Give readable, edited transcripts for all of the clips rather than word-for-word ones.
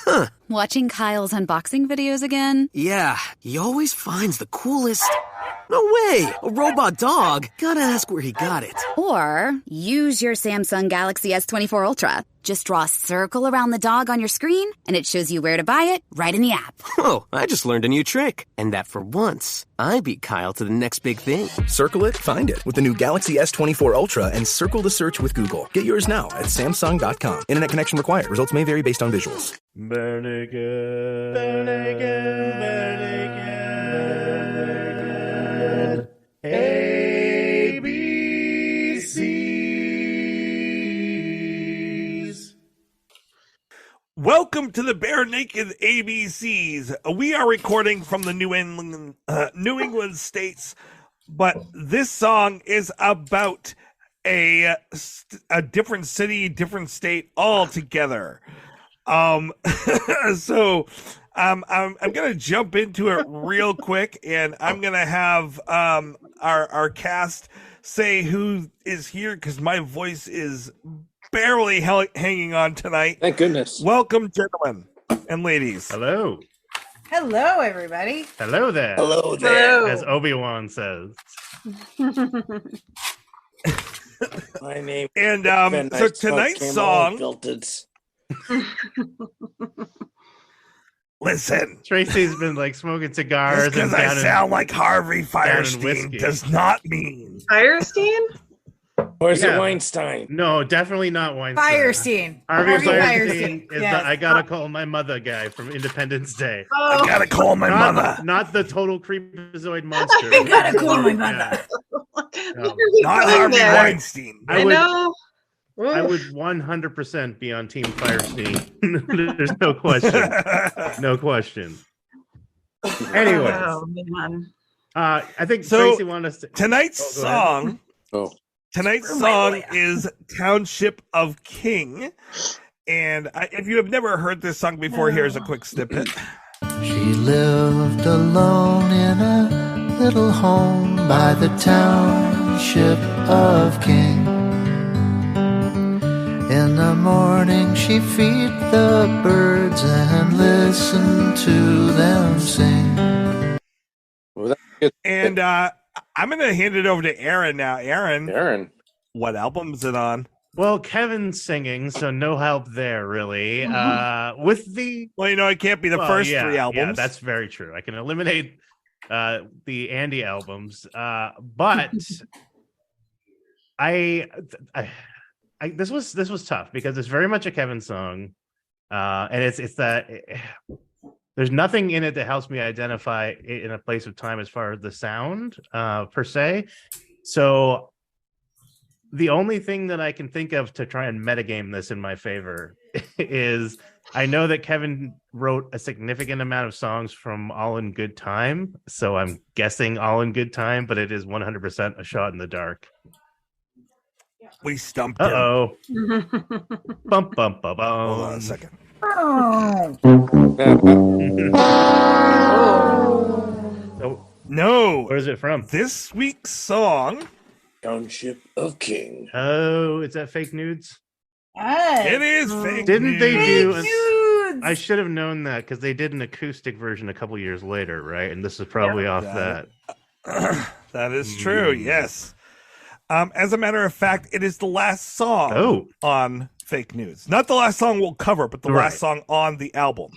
Huh. Watching Kyle's unboxing videos again? Yeah, he always finds the coolest... No way! A robot dog? Gotta ask where he got it. Or use your Samsung Galaxy S24 Ultra. Just draw a circle around the dog on your screen, and it shows you where to buy it right in the app. Whoa, I just learned a new trick. And that for once, I beat Kyle to the next big thing. Circle it, find it with the new Galaxy S24 Ultra and circle the search with Google. Get yours now at Samsung.com. Internet connection required. Results may vary based on visuals. Barenaked, Barenaked, Barenaked, ABCs. Welcome to the Barenaked ABCs. We are recording from the New England states, but this song is about a different city, different state altogether. So I'm gonna jump into it real quick, and I'm gonna have our cast say who is here because my voice is barely hanging on tonight. Thank goodness. Welcome, gentlemen and ladies. Hello. Hello, everybody. Hello there. Hello there. As Obi-Wan says. My name. And so tonight's song. Listen, Tracy's been like smoking cigars. Because I sound like Harvey Firestein does not mean Firestein? Or is it Weinstein? No, definitely not Weinstein. Firestein. Harvey Firestein is the I gotta call my mother guy from Independence Day. I gotta call my mother. Not the total creepazoid monster. I gotta call my mother. Not Harvey Weinstein. I know. I would 100% be on Team Firestein. There's no question. No question. Anyways, I think Tracy wanted us to... Tonight's song is Township of King. And if you have never heard this song before, here's a quick snippet. She lived alone in a little home by the Township of King. In the morning she feed the birds and listen to them sing. And I'm going to hand it over to Aaron now. Aaron, what album is it on? Well, Kevin's singing, so no help there, really. With the... Well, it can't be the first three albums. Yeah, that's very true. I can eliminate the Andy albums. But this was tough because it's very much a Kevin song, and it's that there's nothing in it that helps me identify it in a place of time as far as the sound per se. So the only thing that I can think of to try and metagame this in my favor is I know that Kevin wrote a significant amount of songs from All in Good Time, so I'm guessing All in Good Time, but it is 100% a shot in the dark. We stumped him. Uh-oh. Bum, bum, bum, bum. Hold on a second. Oh. No. Where is it from? This week's song. Township of King. Oh, is that fake nudes? It is fake Didn't nudes. they do... Nudes. I should have known that because they did an acoustic version a couple years later, right? And this is probably off that. That is true, yes. As a matter of fact, it is the last song on Fake News. Not the last song we'll cover, but the last song on the album.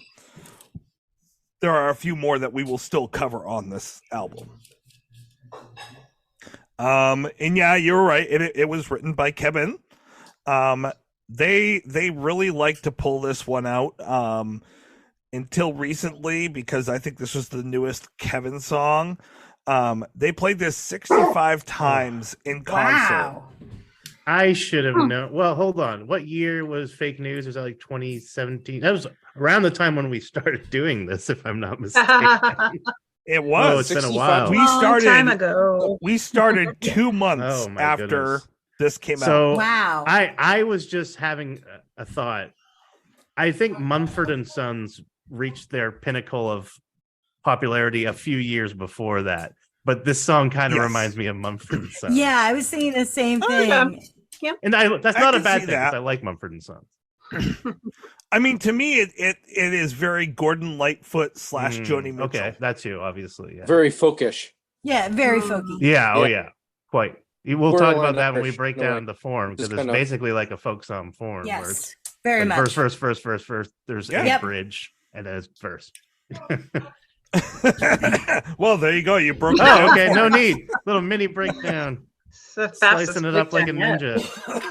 There are a few more that we will still cover on this album. And yeah, you're right. It was written by Kevin. They really like to pull this one out until recently because I think this was the newest Kevin song. They played this 65 times in concert. Wow. I should have known. Well, hold on. What year was Fake News? Was that like 2017? That was around the time when we started doing this, if I'm not mistaken. It was. Oh, it's been a while. Time ago. We started 2 months after this came out. So wow. I was just having a thought. I think Mumford and Sons reached their pinnacle of popularity a few years before that, but this song kind of reminds me of Mumford and Sons. Yeah, I was thinking the same thing. And that's not a bad thing because I like Mumford and Sons. I mean, to me, it is very Gordon Lightfoot / Joni Mitchell. Okay, that's you, obviously. Yeah. Very folkish. Yeah, very folky. Yeah. Oh, Yeah. yeah. Quite. We'll talk Borderline about that when we Irish, break no down way. the form, because Just it's kinda- basically like a folk song form. Where it's Yes, very like much. First. There's a Yep. bridge, and then it's verse. Well, there you go. You broke. Oh, okay. No need. Little mini breakdown. It's the fastest Slicing it up like a breakdown ninja.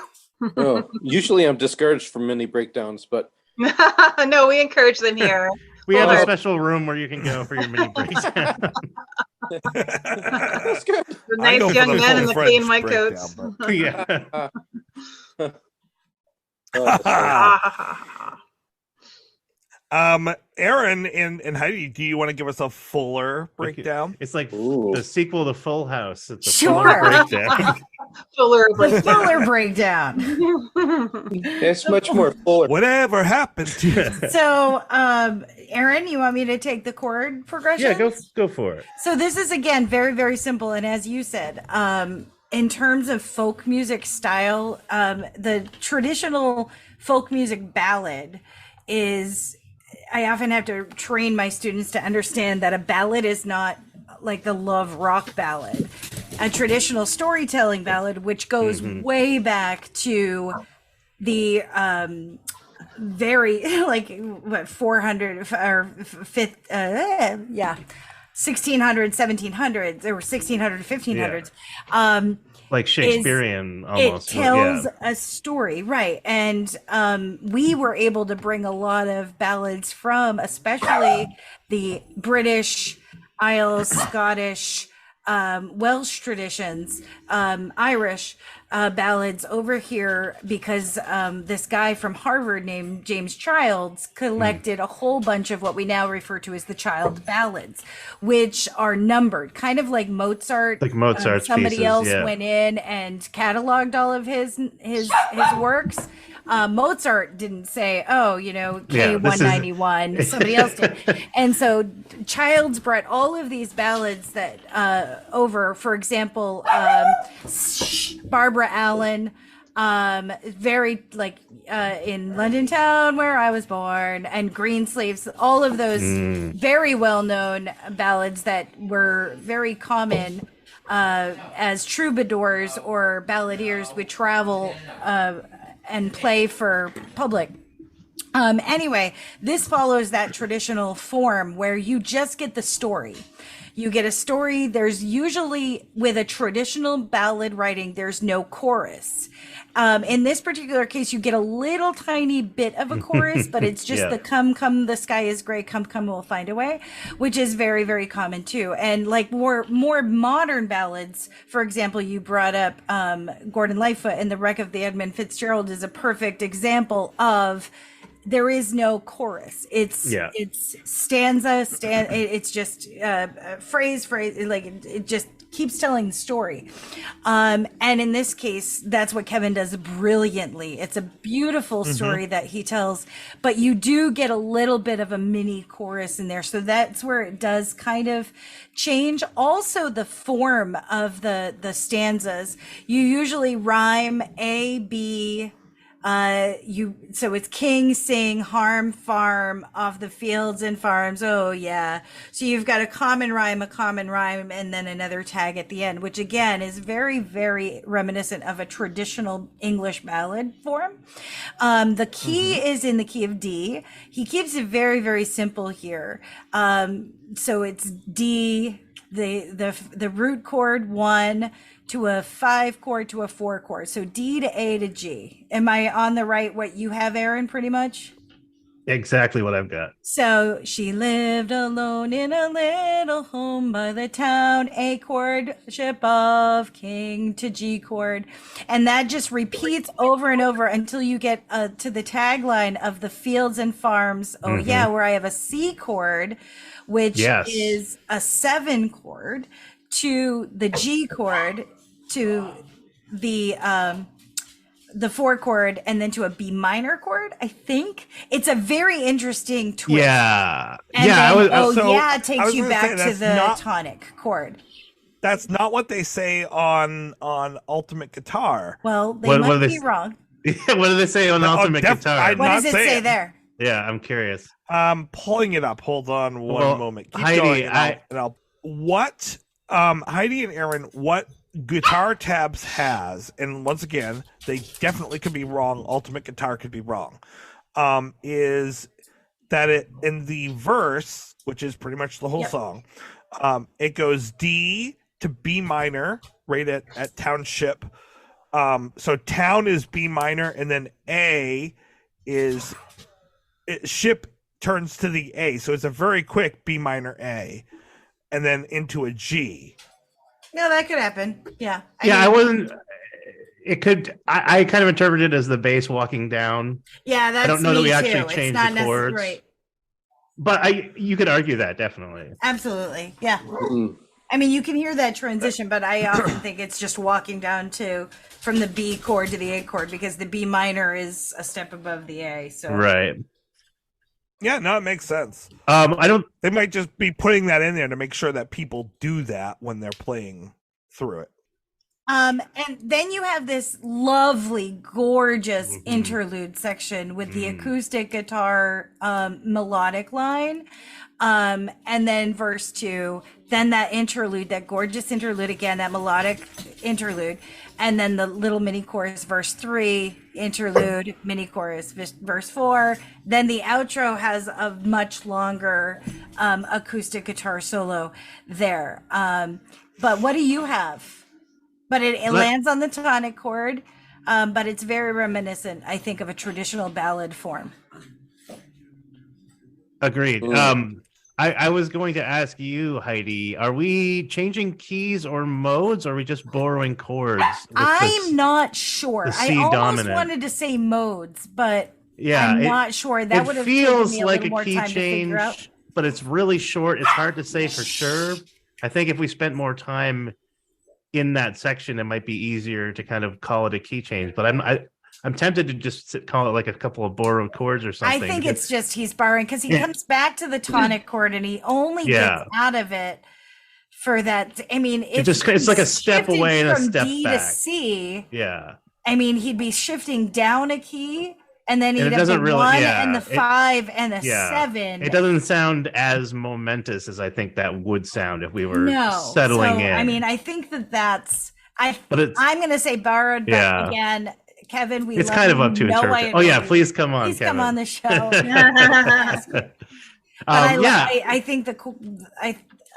Oh, usually I'm discouraged from mini breakdowns, but yet. No, we encourage them here. We have a Fuller. special room where you can go for your mini breakdown. that's good. The I go nice for young the men in full the clean French white coats. breakdown, Yeah. Oh, that's right. Aaron and Heidi, do you want to give us a fuller breakdown? It's like Ooh. the sequel to Full House. It's a Sure. fuller breakdown. Fuller The breakdown. fuller breakdown. It's much more fuller. Whatever happened to you? So, Aaron, you want me to take the chord progression? Yeah, go for it. So this is again very, very simple, and as you said, in terms of folk music style, the traditional folk music ballad is. I often have to train my students to understand that a ballad is not like the love rock ballad. A traditional storytelling ballad, which goes way back to the very like what 400 or fifth 1600s 1700s, there were 1600 1500s. Like Shakespearean almost. It tells a story, right? And we were able to bring a lot of ballads from especially the British Isles, Scottish, Welsh traditions, Irish ballads over here, because this guy from Harvard named James Childs collected a whole bunch of what we now refer to as the Child ballads, which are numbered, kind of like Mozart. Like Mozart's somebody pieces, else yeah. went in and cataloged all of his works. Mozart didn't say, oh, K191. Somebody else did. And so Childs brought all of these ballads that over, for example, Barbara Allen, very like in London Town where I was born, and Greensleeves, all of those very well-known ballads that were very common as troubadours or balladeers would travel and play for public. Anyway, this follows that traditional form where you just get the story. You get a story. There's usually, with a traditional ballad writing, there's no chorus. In this particular case, you get a little tiny bit of a chorus, but it's just the come, the sky is gray, come, we'll find a way, which is very, very common too. And like more modern ballads, for example, you brought up Gordon Lightfoot, and The Wreck of the Edmund Fitzgerald is a perfect example of there is no chorus. It's stanza, it's just phrase, like it just keeps telling the story. And in this case, that's what Kevin does brilliantly. It's a beautiful story that he tells, but you do get a little bit of a mini chorus in there. So that's where it does kind of change. Also, the form of the stanzas, you usually rhyme A, B, so it's king, sing, harm, farm, off the fields and farms. Oh yeah. So you've got a common rhyme, and then another tag at the end, which again is very, very reminiscent of a traditional English ballad form. The key is in the key of D. He keeps it very, very simple here. So it's D, the root chord 1 to a 5 chord to a 4 chord. So D to A to G. Am I on the right, what you have, Aaron, pretty much? Exactly what I've got. So she lived alone in a little home by the town, A chord, Township of King to G chord. And that just repeats over and over until you get to the tagline of the fields and farms. Oh yeah, where I have a C chord, which is a 7 chord, to the G chord, to the 4 chord, and then to a B minor chord. I think it's a very interesting twist. Yeah. And yeah. then, it takes you back to the not, tonic chord. That's not what they say on Ultimate Guitar. Well, they might be wrong. What do they say on ultimate guitar? What does it say there? Yeah, I'm curious. I'm pulling it up. Hold on one moment. Keep Heidi, going, what Heidi and Aaron, what Guitar Tabs has, and once again, they definitely could be wrong. Ultimate Guitar could be wrong. Is that it in the verse, which is pretty much the whole song, it goes D to B minor, right at Township. So Town is B minor, and then A is ship turns to the A. So it's a very quick B minor A, and then into a G. No, that could happen. Yeah. I wasn't. It could. I kind of interpreted it as the bass walking down. Yeah, that's I don't know that we actually too. changed it's not the chords. Right. But you could argue that definitely. Absolutely. Yeah. I mean, you can hear that transition, but I often think it's just walking down from the B chord to the A chord, because the B minor is a step above the A. So right. Yeah, no, it makes sense. They might just be putting that in there to make sure that people do that when they're playing through it. And then you have this lovely, gorgeous interlude section with the acoustic guitar melodic line. And then verse 2, then that interlude, that gorgeous interlude again, that melodic interlude, and then the little mini chorus, verse 3, interlude, mini chorus, verse 4. Then the outro has a much longer acoustic guitar solo there. But what do you have? But it lands on the tonic chord, but it's very reminiscent, I think, of a traditional ballad form. Agreed. I was going to ask you, Heidi, are we changing keys or modes, or are we just borrowing chords? I'm not sure. I almost wanted to say modes, but I'm not sure. That would have taken me a little more time to figure out. But it's really short. It's hard to say for sure. I think if we spent more time in that section, it might be easier to kind of call it a key change. But I'm tempted to just call it like a couple of borrowed chords or something. I think it's just he's borrowing, because he comes back to the tonic chord and he only gets out of it for that. I mean, it's like a step away and a step D back. to C. Yeah. I mean, he'd be shifting down a key, and then he'd it have doesn't the really- 1 yeah, and the it- 5 and the 7. It doesn't sound as momentous as I think that would sound if we were No. settling So, in. I mean, I think that's I'm it's- going to say borrowed, but Yeah. again, Kevin, it's kind of up to interpret. Oh yeah, please come on, Please Kevin. come on the show. I think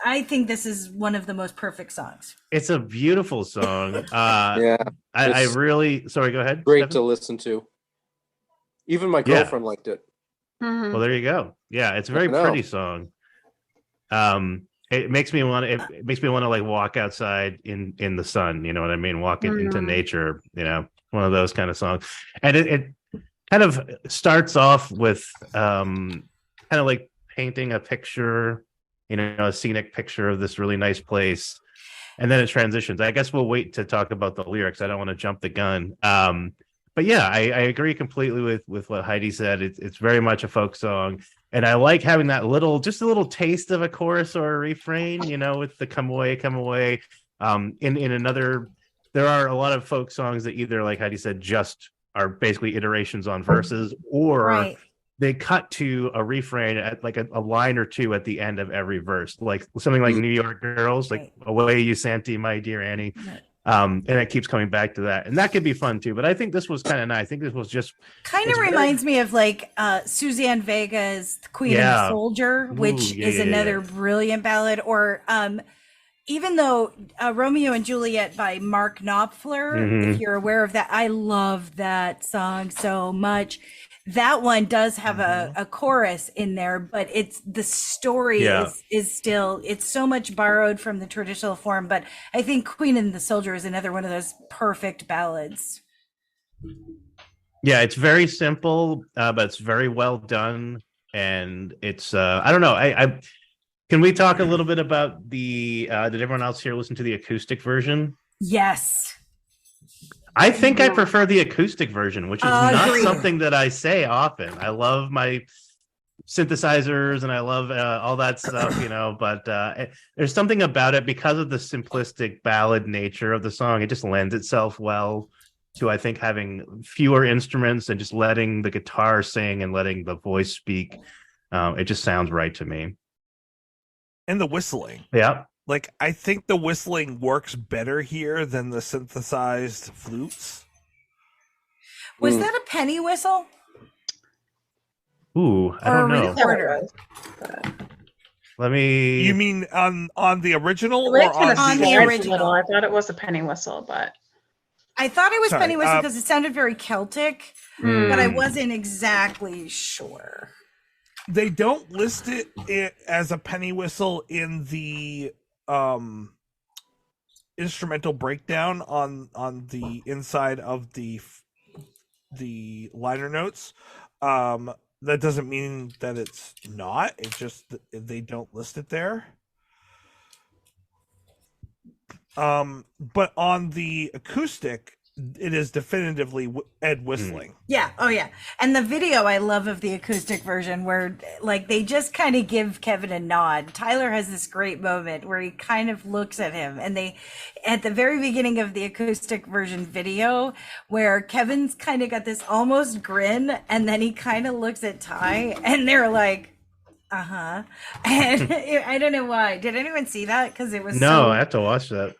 I think this is one of the most perfect songs. It's a beautiful song. Yeah, I really. Sorry, go ahead. Great Stephen? to listen to. Even my girlfriend liked it. Well, there you go. Yeah, it's a very pretty song. It makes me want. It makes me want to like walk outside in the sun. You know what I mean? Walk into nature. You know, one of those kind of songs. And it kind of starts off with kind of like painting a picture, you know, a scenic picture of this really nice place, and then it transitions. I guess we'll wait to talk about the lyrics. I don't want to jump the gun. But yeah, I agree completely with what Heidi said. It's very much a folk song, and I like having that just a little taste of a chorus or a refrain, you know, with the come away, come away. In another, there are a lot of folk songs that either, like Heidi said, just are basically iterations on verses, or they cut to a refrain at like a line or two at the end of every verse, like something like New York Girls, like away you Santee, my dear Annie. And it keeps coming back to that, and that could be fun too. But I think this was kind of nice. I think this was just kind of reminds me of like Suzanne Vega's Queen and the Soldier, which is another brilliant ballad. Or even though Romeo and Juliet by Mark Knopfler, if you're aware of that, I love that song so much. That one does have a chorus in there, but it's the story is still, it's so much borrowed from the traditional form. But I think Queen and the Soldier is another one of those perfect ballads. Yeah, it's very simple, but it's very well done. And it's I don't know. I can we talk a little bit about the did everyone else here listen to the acoustic version? Yes. I think I prefer the acoustic version, which is not something that I say often. I love my synthesizers and I love all that stuff, you know, but there's something about it because of the simplistic ballad nature of the song. It just lends itself well to, I think, having fewer instruments and just letting the guitar sing and letting the voice speak. It just sounds right to me. And the whistling. Yeah. Like, I think the whistling works better here than the synthesized flutes. Was that a penny whistle? Ooh, I don't know. Recorder? Let me. You mean on the original It or kinda on the sounds original? I thought it was a penny whistle, but I thought it was Sorry, penny whistle because it sounded very Celtic, but I wasn't exactly sure. They don't list it as a penny whistle in the instrumental breakdown on the inside of the liner notes. That doesn't mean that it's not. It's just that they don't list it there. But on the acoustic, it is definitively Ed whistling. Yeah. Oh, yeah. And the video I love of the acoustic version where like they just kind of give Kevin a nod. Tyler has this great moment where he kind of looks at him, and they, at the very beginning of the acoustic version video, where Kevin's kind of got this almost grin, and then he kind of looks at Ty, and they're like, and I don't know why. Did anyone see that? Because it was I have to watch that.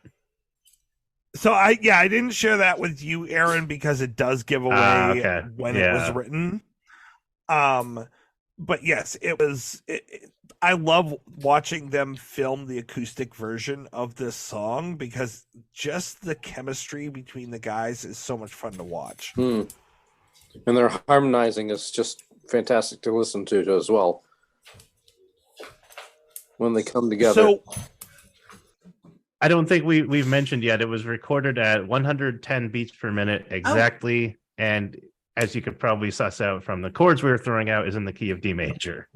So I didn't share that with you, Aaron, because it does give away when it was written. But yes, it was. I love watching them film the acoustic version of this song because just the chemistry between the guys is so much fun to watch. And their harmonizing is just fantastic to listen to as well when they come together. So I don't think we've mentioned yet. It was recorded at 110 beats per minute exactly, and as you could probably suss out from the chords we were throwing out, is in the key of D major.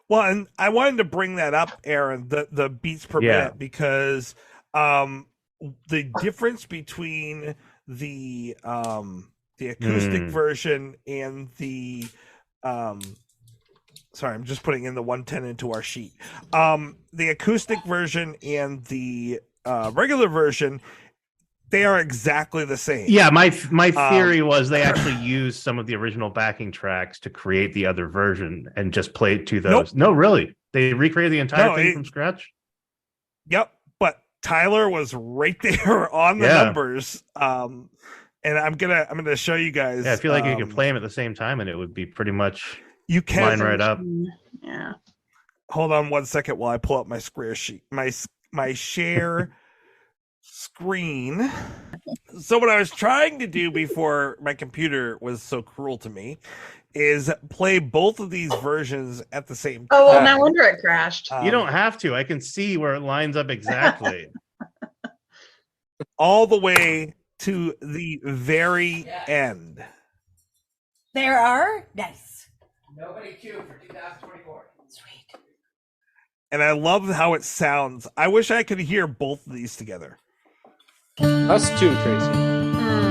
Well, and I wanted to bring that up, Aaron, the beats per minute, because the difference between the acoustic version and the sorry, I'm just putting in the 110 into our sheet. The acoustic version and the regular version, they are exactly the same. Yeah, my theory was they actually used some of the original backing tracks to create the other version and just played to those. Nope. No, really, they recreated the entire thing from scratch. Yep, but Tyler was right there on the numbers. And I'm gonna show you guys. Yeah, I feel like you could play them at the same time, and it would be pretty much you can line right up. Yeah. Hold on 1 second while I pull up my square sheet, my share screen. So what I was trying to do before my computer was so cruel to me is play both of these versions at the same time. Oh, well, no wonder it crashed. You don't have to. I can see where it lines up exactly. All the way to the very end. There are nice. Nobody queued for 2024. Sweet. And I love how it sounds. I wish I could hear both of these together. Us too, Tracy.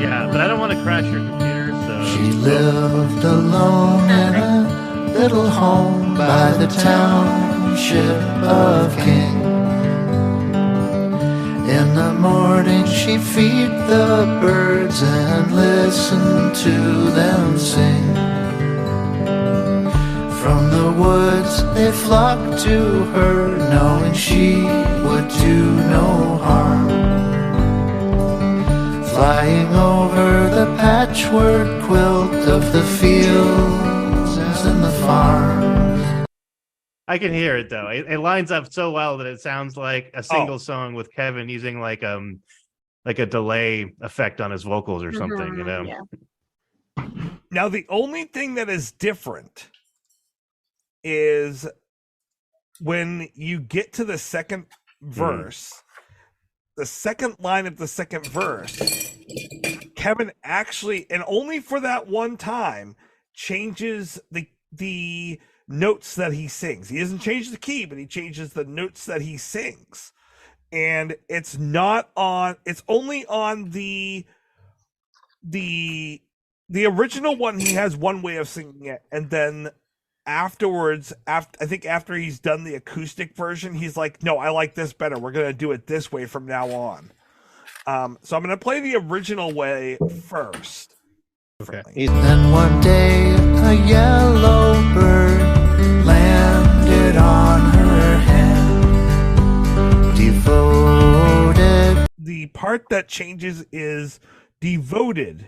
Yeah, but I don't want to crash your computer, so... She lived alone in a little home by the Township of King. In the morning she'd feed the birds and listen to them sing. From the woods they flocked to her, knowing she would do no harm. Flying over the patchwork quilt of the fields and the farms. I can hear it though. It lines up so well that it sounds like a single song with Kevin using like a delay effect on his vocals or something, you know. Yeah. Now the only thing that is different is when you get to the second verse, the second line of the second verse, Kevin actually, and only for that one time, changes the notes that he sings. He doesn't change the key, but he changes the notes that he sings. And it's only on the original one. He has one way of singing it, and then afterwards, after he's done the acoustic version, he's like, no, I like this better. We're gonna do it this way from now on. So I'm going to play the original way first. Okay. Then one day a yellow bird landed on her hand. Devoted. The part that changes is devoted.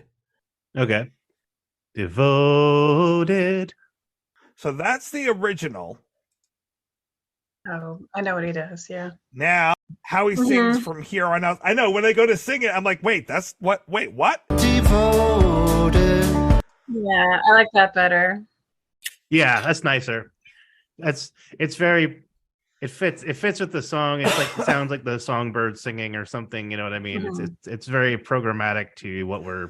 Okay. Devoted. So that's the original. Oh, I know what he does. Yeah. Now, how he sings from here on out. I know when I go to sing it, I'm like, wait, that's what? Wait, what? Devoted. Yeah, I like that better. Yeah, that's nicer. It's very. It fits with the song. It's like it sounds like the songbird singing or something. You know what I mean? It's very programmatic to what we're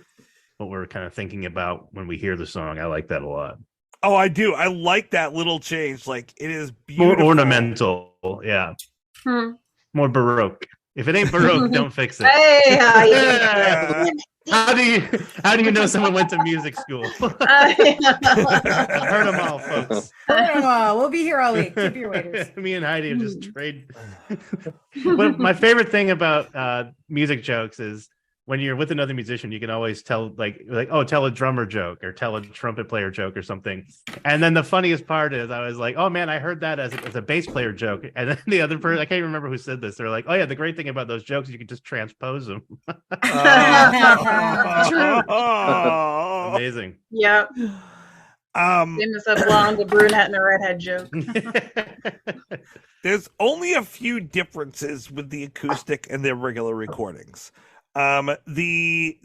kind of thinking about when we hear the song. I like that a lot. Oh, I do. I like that little change. Like it is beautiful. More ornamental. Yeah. More Baroque. If it ain't Baroque, don't fix it. Hey, How do you know someone went to music school? I've heard them all, folks. We'll be here all week. Keep your waiters. Me and Heidi have just trade. But my favorite thing about music jokes is when you're with another musician, you can always tell tell a drummer joke or tell a trumpet player joke or something. And then the funniest part is I was like, oh man, I heard that as a bass player joke. And then the other person, I can't remember who said this. They're like, oh yeah, the great thing about those jokes is you can just transpose them. Amazing. Yep. Same as a blonde, a brunette, and a redhead joke. There's only a few differences with the acoustic and the regular recordings. The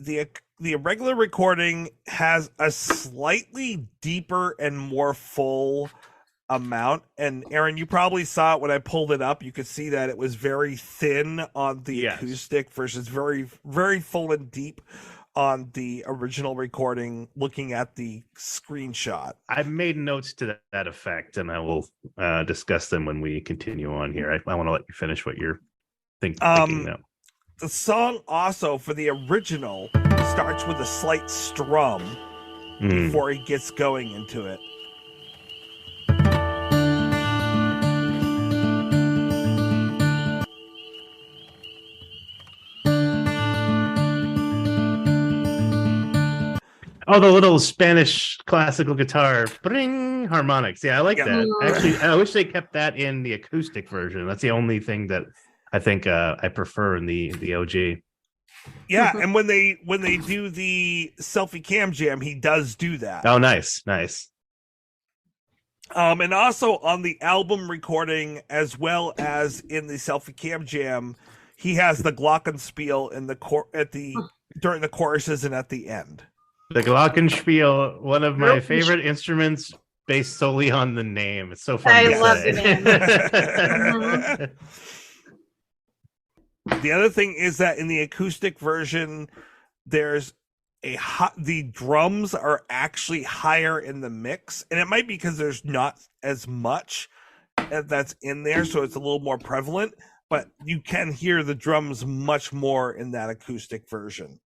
regular recording has a slightly deeper and more full amount. And Aaron, you probably saw it when I pulled it up. You could see that it was very thin on the acoustic versus very, very full and deep on the original recording, looking at the screenshot. I've made notes to that effect, and I will discuss them when we continue on here. I want to let you finish what you're thinking now. The song also, for the original, starts with a slight strum before he gets going into it. Oh, the little Spanish classical guitar harmonics. Yeah, I like that. Actually, I wish they kept that in the acoustic version. That's the only thing that I think I prefer in the OG. Yeah, and when they do the selfie cam jam, he does do that. Oh, nice. And also on the album recording, as well as in the selfie cam jam, he has the glockenspiel in during the choruses and at the end. The glockenspiel, one of my favorite instruments, based solely on the name. It's so fun. I love the name. The other thing is that in the acoustic version, there's the drums are actually higher in the mix, and it might be because there's not as much that's in there, so it's a little more prevalent. But you can hear the drums much more in that acoustic version.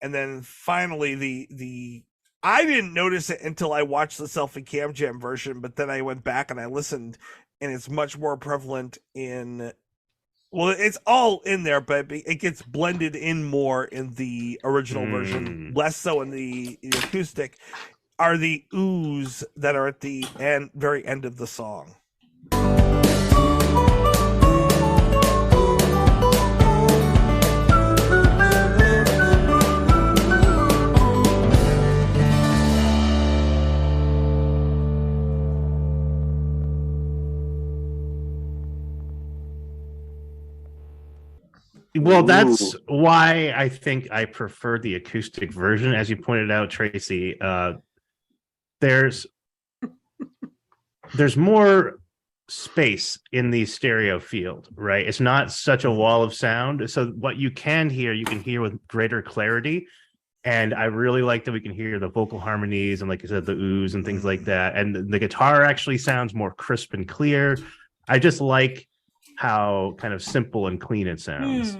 And then finally the I didn't notice it until I watched the selfie cam jam version, but then I went back and I listened, and it's much more prevalent in, well, it's all in there, but it gets blended in more in the original version, less so in the acoustic, are the oohs that are at the very end of the song. Well, that's why I think I prefer the acoustic version. As you pointed out, Tracy, there's more space in the stereo field, right? It's not such a wall of sound. So what you can hear with greater clarity. And I really like that we can hear the vocal harmonies and, like you said, the oohs and things like that. And the guitar actually sounds more crisp and clear. I just like how kind of simple and clean it sounds.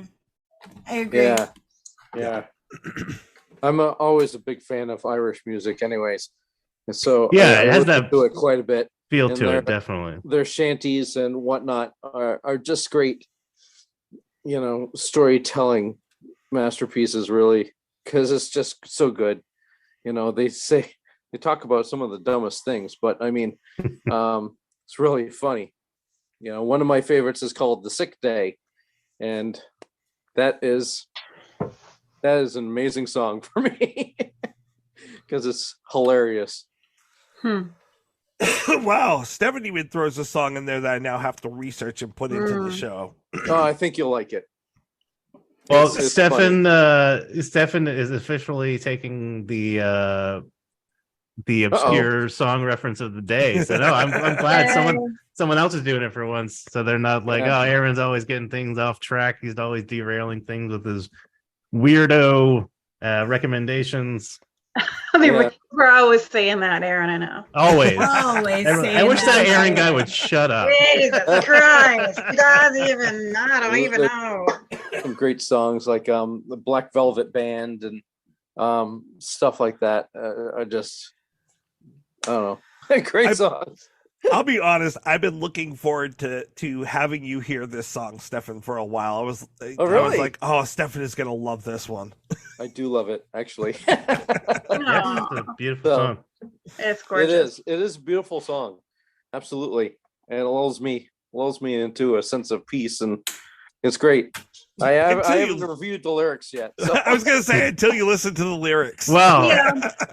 I agree. Yeah. I'm always a big fan of Irish music anyways. And so yeah, it has that to it quite a bit. Feel to it, definitely. Their shanties and whatnot are just great, storytelling masterpieces, really, because it's just so good. They talk about some of the dumbest things, but I mean, it's really funny. One of my favorites is called The Sick Day, and that is an amazing song for me because it's hilarious. Wow, Stephanie even throws a song in there that I now have to research and put into the show. Oh, I think you'll like it. Well, Stefan is officially taking the obscure song reference of the day. So no, I'm glad someone else is doing it for once. So they're not like, oh, Aaron's always getting things off track. He's always derailing things with his weirdo recommendations. I mean, we're always saying that, Aaron. I know. Always. I wish that Aaron guy would shut up. Jesus Christ! He doesn't even. I don't even know. Some great songs like the Black Velvet Band and stuff like that are just, I don't know, great songs. I'll be honest, I've been looking forward to having you hear this song, Stefan, for a while. I was like, oh, Stefan is gonna love this one. I do love it, actually. Yeah, it's a beautiful song. It's gorgeous. It is a beautiful song, absolutely, and it lulls me into a sense of peace, and it's great. I haven't reviewed the lyrics yet. So. I was gonna say until you listen to the lyrics. Well,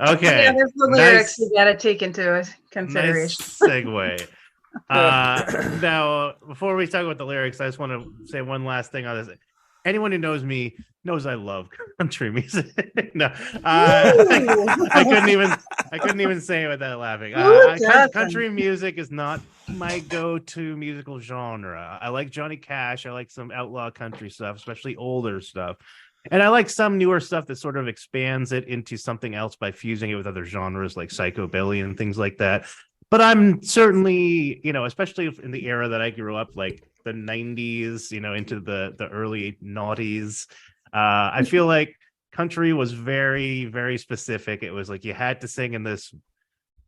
okay. Yeah, there's the lyrics you gotta take into consideration. Nice segue. Now, before we talk about the lyrics, I just want to say one last thing on this. Anyone who knows me knows I love country music. No, I couldn't even say it without laughing. Country music is not my go-to musical genre. I like Johnny Cash. I like some outlaw country stuff, especially older stuff. And I like some newer stuff that sort of expands it into something else by fusing it with other genres like psychobilly and things like that. But I'm certainly, especially in the era that I grew up, like the 90s, into the early noughties. I feel like country was very, very specific. It was like you had to sing in this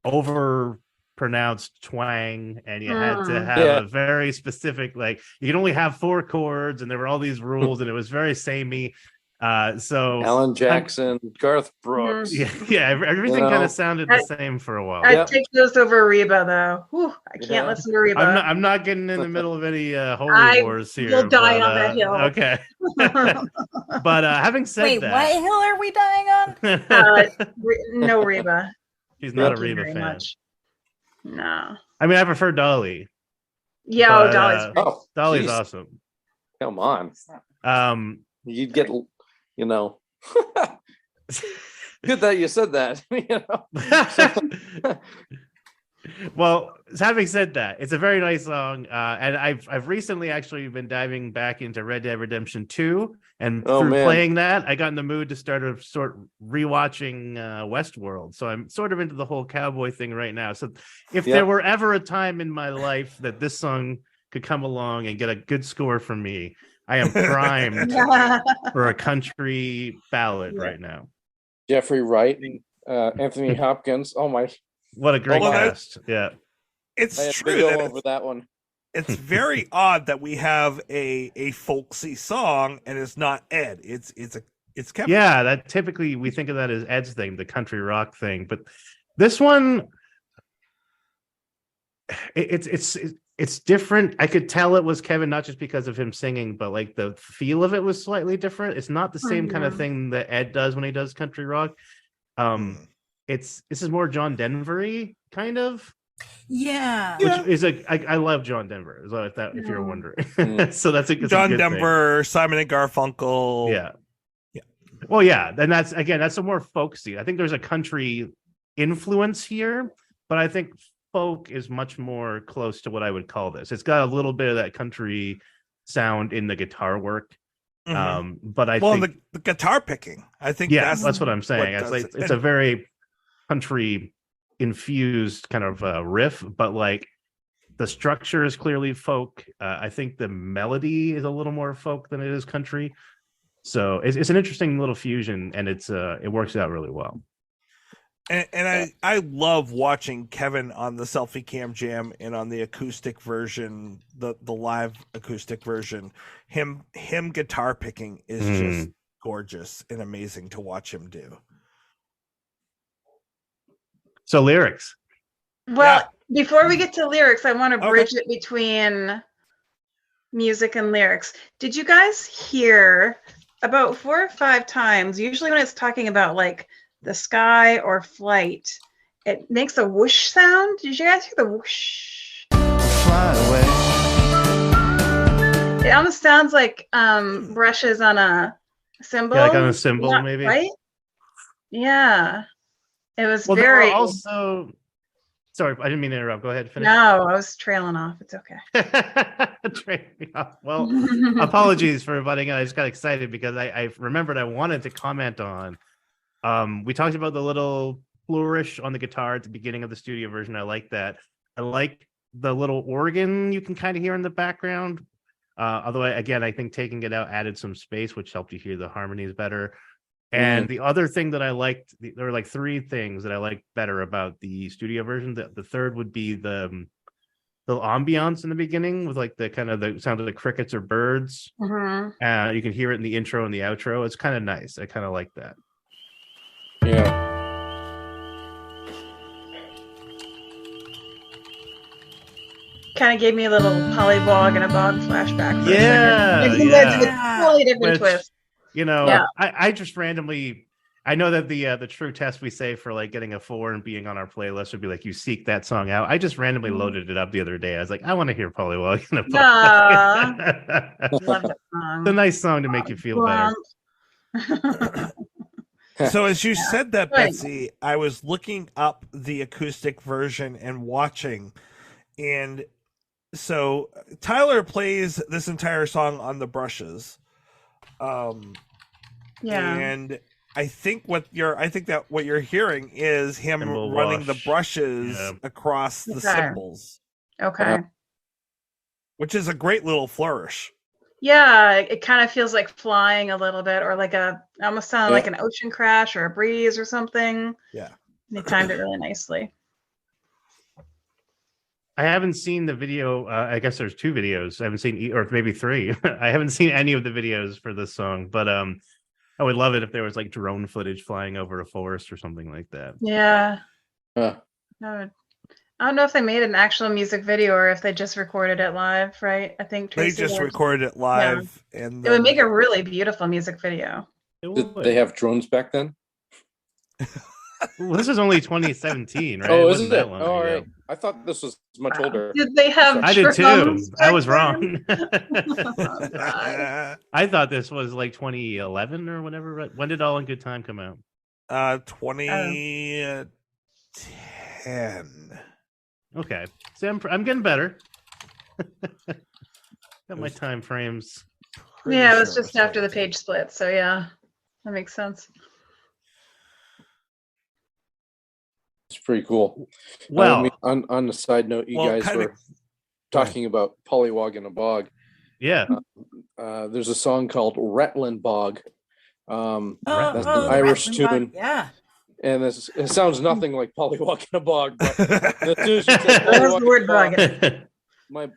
over pronounced twang, and you had to have a very specific, like you could only have 4 chords, and there were all these rules, and it was very samey. So Alan Jackson, Garth Brooks, everything kind of sounded the same for a while. I'd take those over Reba, though. Whew, I can't listen to Reba. I'm not getting in the middle of any holy wars here. You'll die on that hill. Okay. But having said that, what hill are we dying on? No Reba. She's not a Reba fan. Much. No. I mean, I prefer Dolly. Yeah, Dolly's great. Dolly's awesome. Come on. You'd get, good that you said that. Well, having said that, it's a very nice song, and I've recently actually been diving back into Red Dead Redemption 2, and through playing that, I got in the mood to start rewatching Westworld. So I'm sort of into the whole cowboy thing right now. So if there were ever a time in my life that this song could come along and get a good score from me, I am primed for a country ballad right now. Jeffrey Wright, Anthony Hopkins. Oh my! What a great cast! Yeah, it's true. Go over that one. It's very odd that we have a folksy song and it's not Ed. It's Kevin. Yeah, that typically we think of that as Ed's thing, the country rock thing, but this one, it's different. I could tell it was Kevin, not just because of him singing, but like the feel of it was slightly different. It's not the same kind of thing that Ed does when he does country rock. This is more John Denver-y kind of. Yeah. Which is I love John Denver, if you're wondering. So that's John Denver, Simon and Garfunkel. Yeah. Well, yeah, and that's some more folksy. I think there's a country influence here, but I think folk is much more close to what I would call this. It's got a little bit of that country sound in the guitar work. But I think the guitar picking, I think that's what I'm saying. It's a very country infused kind of riff, but like the structure is clearly folk. I think the melody is a little more folk than it is country. So it's an interesting little fusion, and it works out really well. And I love watching Kevin on the Selfie Cam Jam and on the acoustic version, the live acoustic version. Him guitar picking is just gorgeous and amazing to watch him do. So lyrics. Well, before we get to lyrics, I want to bridge it between music and lyrics. Did you guys hear about 4 or 5 times, usually when it's talking about like the sky or flight, it makes a whoosh sound? Did you guys hear the whoosh? Fly away. It almost sounds like brushes on a cymbal. Yeah, like on a cymbal, maybe. Right? Yeah. It was well, very. There were also, sorry, I didn't mean to interrupt. Go ahead. Finish. No, I was trailing off. It's okay. Trailing off. Well, apologies for butting in. I just got excited because I remembered I wanted to comment on. We talked about the little flourish on the guitar at the beginning of the studio version. I like that. I like the little organ you can kind of hear in the background. Although, I think taking it out added some space, which helped you hear the harmonies better. And the other thing that I liked, there were like 3 things that I liked better about the studio version. The third would be the ambiance in the beginning with like the kind of the sound of the crickets or birds. You can hear it in the intro and the outro. It's kind of nice. I kind of like that. Yeah. Kind of gave me a little Pollywog and a Bog flashback. Yeah. It's a totally different twist. You know, I just randomly, I know that the true test we say for like getting a 4 and being on our playlist would be like you seek that song out. I just randomly loaded it up the other day. I was like, I want to hear Pollywog and a Bog. Love that song. It's a nice song to make you feel better. So as you said that, Betsy, I was looking up the acoustic version and watching, and so Tyler plays this entire song on the brushes. And I think what you're hearing is him running the brushes across the cymbals. Okay. Which is a great little flourish. Yeah, it kind of feels like flying a little bit, or like almost sounded like an ocean crash or a breeze or something. Yeah. They timed it really nicely. I haven't seen the video. I guess there's 2 videos. I haven't seen, or maybe 3. I haven't seen any of the videos for this song, but I would love it if there was like drone footage flying over a forest or something like that. Yeah. I don't know if they made an actual music video or if they just recorded it live, right? I think they just recorded it live, and it would make a really beautiful music video. Did they have drones back then? Well, this is only 2017, right? Oh, isn't it? Long all ago. right. I thought this was much older. Did they have? I did too. I was wrong. Oh, I thought this was like 2011 or whatever. When did All in Good Time come out? 2010. Okay, so I'm getting better. Got my time frames. Yeah, it was just after the page split, so yeah, that makes sense. It's pretty cool. Well, on the side note, you guys were talking about Pollywog and a Bog. Yeah. There's a song called Rattling Bog. That's an Irish tune. Bog. Yeah. And it sounds nothing like Pollywog and a Bog. But the word bog.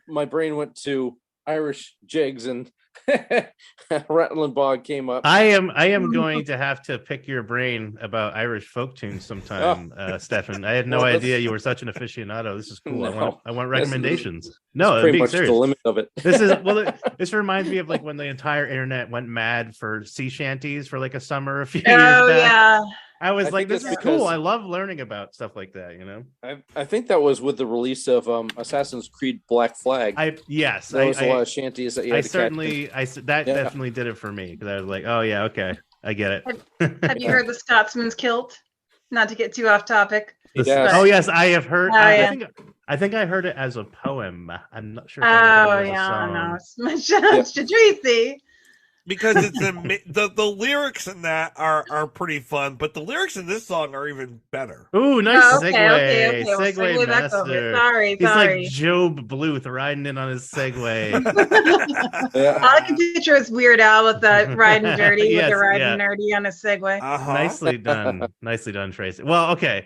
My brain went to Irish jigs, and Rattling Bog came up. I am going to have to pick your brain about Irish folk tunes sometime, Stefan. I had no idea you were such an aficionado. This is cool. No, I want recommendations. That's pretty much the limit of it. This reminds me of like when the entire internet went mad for sea shanties for like a summer a few years back. Yeah. I was like, this is cool. I love learning about stuff like that, you know? I think that was with the release of Assassin's Creed Black Flag. There was a lot of shanties that you had to definitely did it for me, because I was like, oh yeah, okay, I get it. Have you heard the Scotsman's Kilt? Not to get too off topic. Yes. Oh yes, I have heard. Oh, yeah. I think I heard it as a poem. I'm not sure. Oh If I heard it as a yeah, song. no, it's Shadrizi. Because it's the lyrics in that are pretty fun, but the lyrics in this song are even better. Ooh, nice Oh, segue. okay. We'll Segue segue back over. master. Sorry. He's like Job Bluth riding in on his Segway. All I can picture is Weird Al with the riding dirty Yes, with the riding yeah. nerdy on a Segway. Nicely done. Nicely done, Tracy. Well, okay.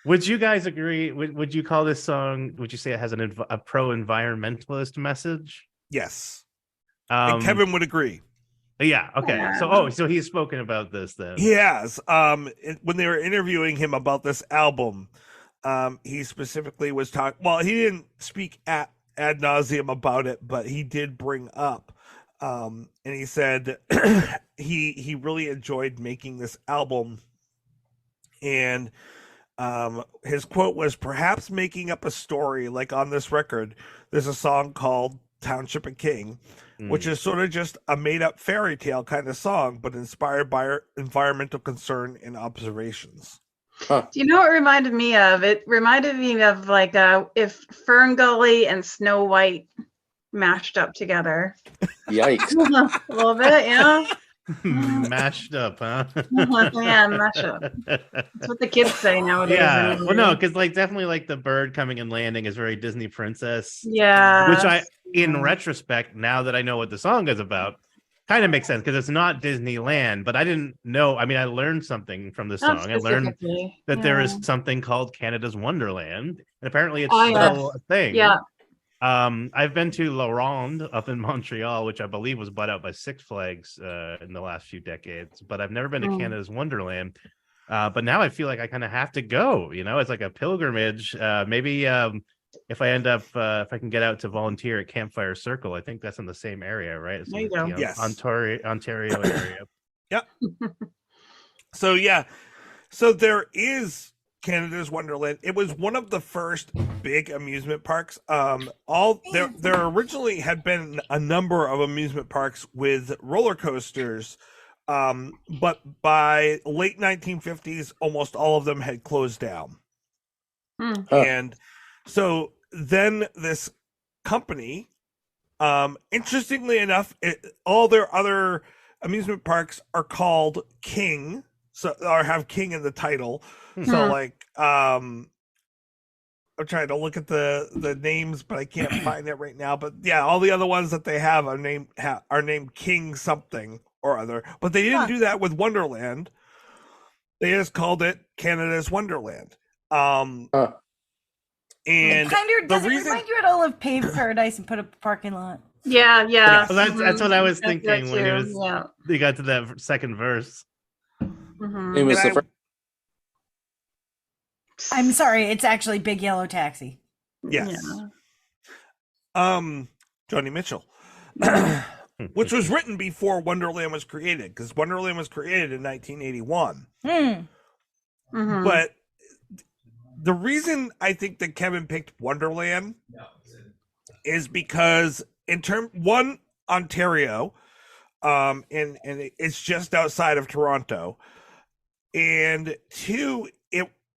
Would you guys agree? Would you call this song? Would you say it has a pro-environmentalist message? Yes. And Kevin would agree. Yeah. Okay. So he's spoken about this then. He has. When they were interviewing him about this album, he specifically was talking. Well, he didn't speak ad nauseum about it, but he did bring up, and he said he really enjoyed making this album, and his quote was, "Perhaps making up a story like on this record. There's a song called Township of King." Which is sort of just a made-up fairy tale kind of song, but inspired by environmental concern and observations. Do you know what it reminded me of? It reminded me of like if Fern Gully and Snow White mashed up together. Yikes. A little bit, yeah. Mashed up, huh? Yeah, mash up. That's what the kids say nowadays. Yeah. Anyway. Well, no, because like definitely like the bird coming and landing is very Disney princess. Yeah. Which in retrospect, now that I know what the song is about, kind of makes sense because it's not Disneyland. But I didn't know. I mean, I learned something from the song. I learned that there is something called Canada's Wonderland, and apparently it's still a thing. Yeah. I've been to La Ronde up in Montreal, which I believe was bought out by Six Flags in the last few decades, but I've never been to Canada's Wonderland. But now I feel like I kind of have to go, it's like a pilgrimage. Maybe if I end up, if I can get out to volunteer at Campfire Circle, I think that's in the same area, right? It's there you go. Yes. Ontario area. Yep. So there is Canada's Wonderland. It was one of the first big amusement parks. There originally had been a number of amusement parks with roller coasters, but by late 1950s, almost all of them had closed down. And so then this company, interestingly enough, all their other amusement parks are called King, or have King in the title. So like I'm trying to look at the names, but I can't find it right now. But yeah, all the other ones that they have are named King something or other. But they didn't do that with Wonderland. They just called it Canada's Wonderland. And does it remind you at all of Paved Paradise and put up a parking lot? Yeah. Well, that's what I was thinking when he got to that second verse. It was the first. I'm sorry, it's actually Big Yellow Taxi. Yes. Yeah. Joni Mitchell. Which was written before Wonderland was created, because Wonderland was created in 1981. But the reason I think that Kevin picked Wonderland is because Ontario, and it's just outside of Toronto, and two,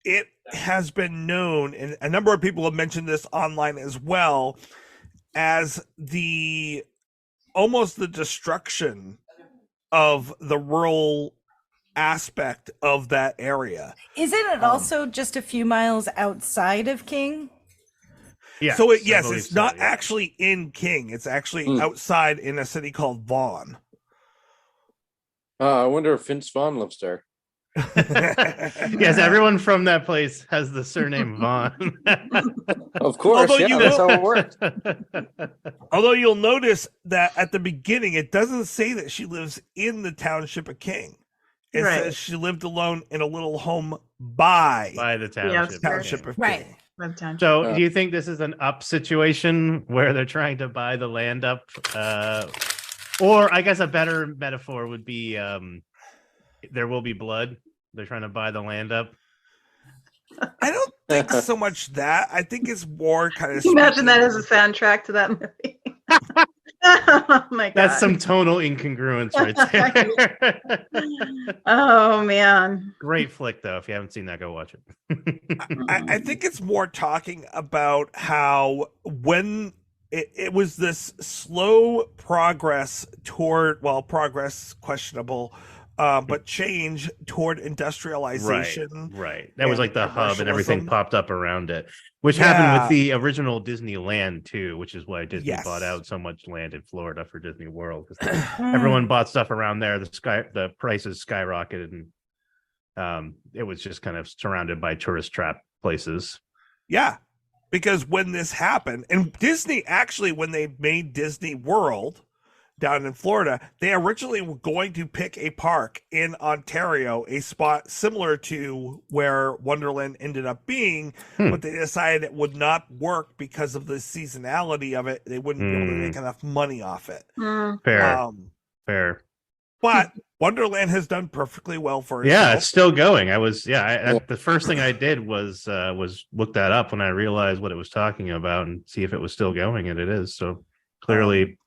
it has been known, and a number of people have mentioned this online as well, as almost the destruction of the rural aspect of that area. Isn't it also just a few miles outside of King? Yeah. So it's not actually in King. It's actually outside in a city called Vaughan. I wonder if Vince Vaughn lives there. Yes, everyone from that place has the surname Vaughn. Of course, that's how it works. Although you'll notice that at the beginning, it doesn't say that she lives in the Township of King. It says she lived alone in a little home by the Township of King. Right. So do you think this is an up situation where they're trying to buy the land up? Or I guess a better metaphor would be There Will Be Blood. They're trying to buy the land up. I don't think so much that. I think it's more kind of. Imagine that as a soundtrack to that movie. Oh my god. That's some tonal incongruence right there. Oh man. Great flick though. If you haven't seen that, go watch it. I think it's more talking about how when it was this slow progress toward, well, progress questionable, but change toward industrialization. Right. That was like the hub and everything commercialism. popped up around it, which happened Yeah. with the original Disneyland too, which is why Disney Yes. bought out so much land in Florida for Disney World. 'Cause everyone bought stuff around there. The prices skyrocketed, and it was just kind of surrounded by tourist trap places. Yeah, because when this happened, and Disney actually, when they made Disney World down in Florida, they originally were going to pick a park in Ontario, a spot similar to where Wonderland ended up being, but they decided it would not work because of the seasonality of it. They wouldn't be able to make enough money off it. Fair. But Wonderland has done perfectly well for itself. Yeah, it's still going. The first thing I did was look that up when I realized what it was talking about and see if it was still going, and it is. So clearly.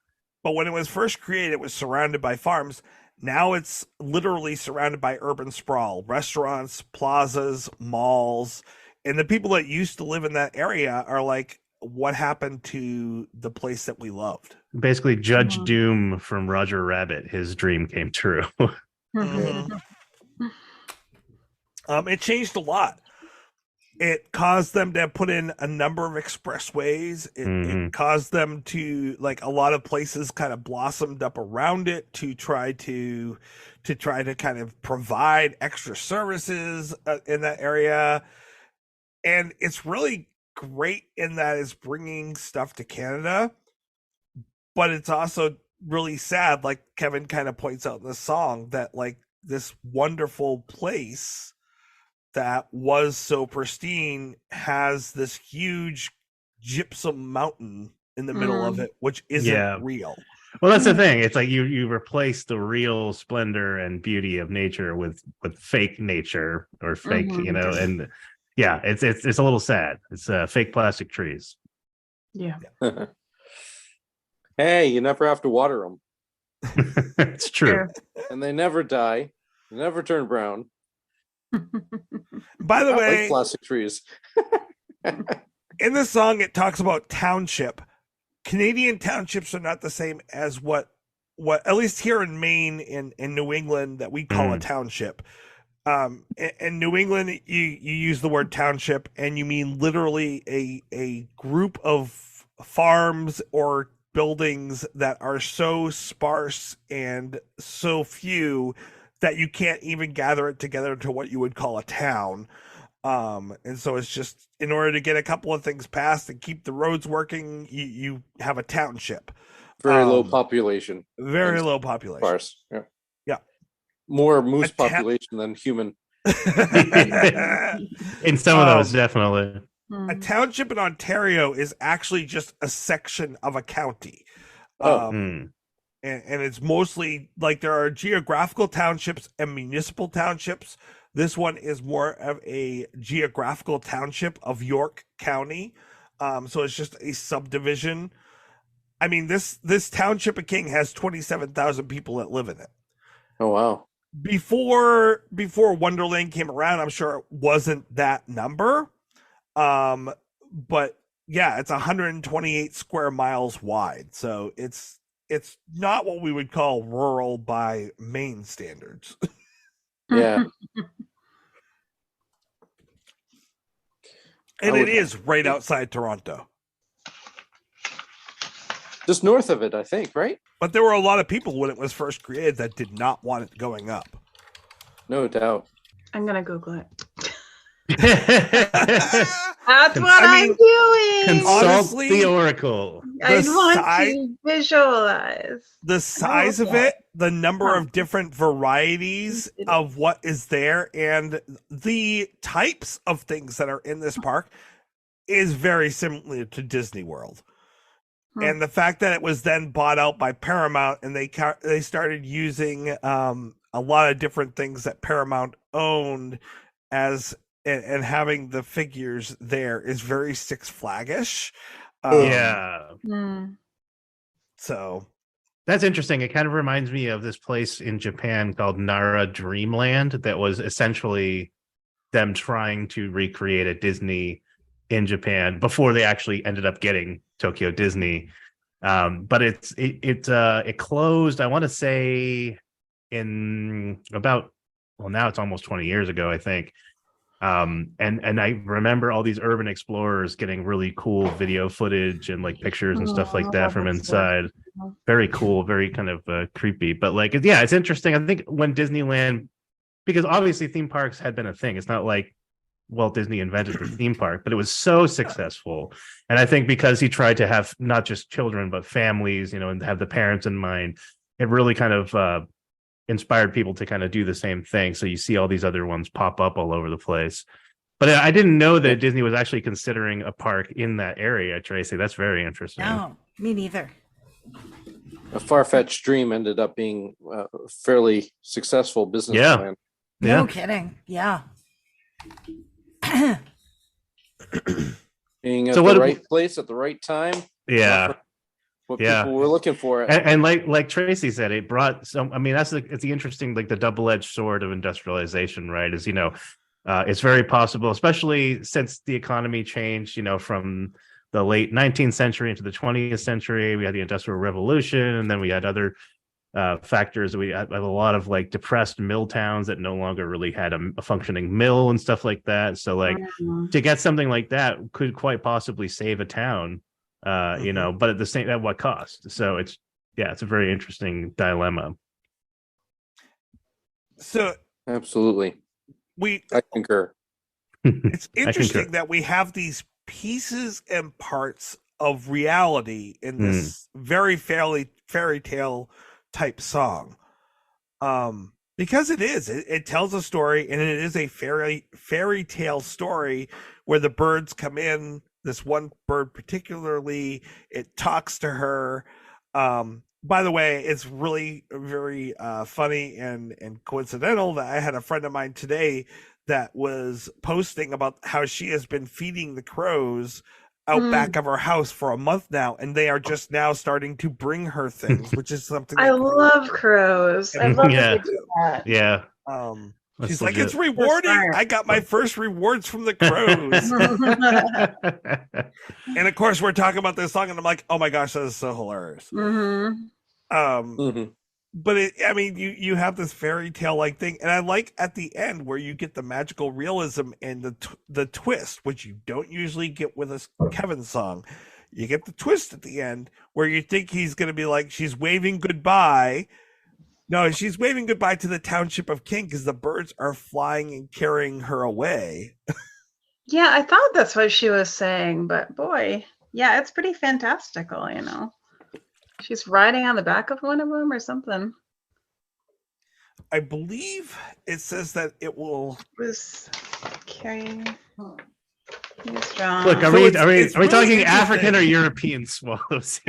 But when it was first created, it was surrounded by farms. Now it's literally surrounded by urban sprawl, restaurants, plazas, malls. And the people that used to live in that area are like, what happened to the place that we loved? Basically, Judge Doom from Roger Rabbit, his dream came true. It changed a lot. It caused them to put in a number of expressways. It caused them to, like, a lot of places kind of blossomed up around it to try to kind of provide extra services in that area. And it's really great in that it's bringing stuff to Canada, but it's also really sad, like Kevin kind of points out in the song, that like this wonderful place that was so pristine has this huge gypsum mountain in the middle of it, which isn't real. Well, that's the thing. It's like you replace the real splendor and beauty of nature with fake nature or fake, and yeah, it's a little sad. It's fake plastic trees. Yeah. Hey, you never have to water them. It's true. And they never die. They never turn brown. By the way, like plastic trees. in the song, it talks about township. Canadian townships are not the same as what at least here in Maine, in New England, that we call a township. In New England, you use the word township and you mean literally a group of farms or buildings that are so sparse and so few that you can't even gather it together to what you would call a town. And so it's just, in order to get a couple of things passed and keep the roads working, you have a township. Very low population. Very low population. Sparse. Yeah. Yeah. More moose population than human. In some of those, definitely. A township in Ontario is actually just a section of a county. And it's mostly like there are geographical townships and municipal townships. This one is more of a geographical township of York County. So it's just a subdivision. I mean, this Township of King has 27,000 people that live in it. Oh, wow. Before Wonderland came around, I'm sure it wasn't that number. But yeah, it's 128 square miles wide. So it's not what we would call rural by Maine standards. Yeah. And it is right outside Toronto. Just north of it, I think, right? But there were a lot of people when it was first created that did not want it going up. No doubt. I'm going to Google it. That's what I'm doing. Consult Honestly, the Oracle. I want to visualize. The size of it, the number of different varieties of what is there, and the types of things that are in this park is very similar to Disney World. And the fact that it was then bought out by Paramount, and they started using a lot of different things that Paramount owned as and having the figures there is very Six Flagish. Yeah. So that's interesting. It kind of reminds me of this place in Japan called Nara Dreamland that was essentially them trying to recreate a Disney in Japan before they actually ended up getting Tokyo Disney. But it closed, I want to say, in about, well, now it's almost 20 years ago, I think. And I remember all these urban explorers getting really cool video footage and like pictures and stuff like that from inside. Very cool, very kind of creepy. But like, yeah, it's interesting. I think when Disneyland, because obviously theme parks had been a thing. It's not like Walt Disney invented the theme park, but it was so successful. And I think because he tried to have not just children, but families, and have the parents in mind, it really kind of inspired people to kind of do the same thing. So you see all these other ones pop up all over the place. But I didn't know that Disney was actually considering a park in that area, Tracy. That's very interesting. No, me neither. A far-fetched dream ended up being a fairly successful business plan. No kidding. Yeah. Being at the right place at the right time. Yeah. What people were looking for. And like Tracy said, it brought some, I mean, it's the interesting, like the double-edged sword of industrialization, right? Is, it's very possible, especially since the economy changed, from the late 19th century into the 20th century. We had the Industrial Revolution, and then we had other factors. We had a lot of like depressed mill towns that no longer really had a functioning mill and stuff like that. So like to get something like that could quite possibly save a town. But at what cost? So it's a very interesting dilemma. So absolutely, I concur. It's interesting that we have these pieces and parts of reality in this very fairy tale type song, because it tells a story, and it is a fairy tale story where the birds come in. This one bird particularly, it talks to her. By the way, it's really very funny and coincidental that I had a friend of mine today that was posting about how she has been feeding the crows out back of her house for a month now, and they are just now starting to bring her things, which is something I love crows. I love that they do that. Yeah. She's like, it's rewarding. I got my first rewards from the crows. And of course, we're talking about this song, and I'm like, oh my gosh, that is so hilarious. But you have this fairy tale like thing, and I like at the end where you get the magical realism and the twist, which you don't usually get with a Kevin song. You get the twist at the end where you think he's going to be like, she's waving goodbye. No, she's waving goodbye to the Township of King because the birds are flying and carrying her away. Yeah, I thought that's what she was saying, but boy, yeah, it's pretty fantastical, She's riding on the back of one of them or something. I believe it says that it will carrying. Look, are we talking African or European swallows?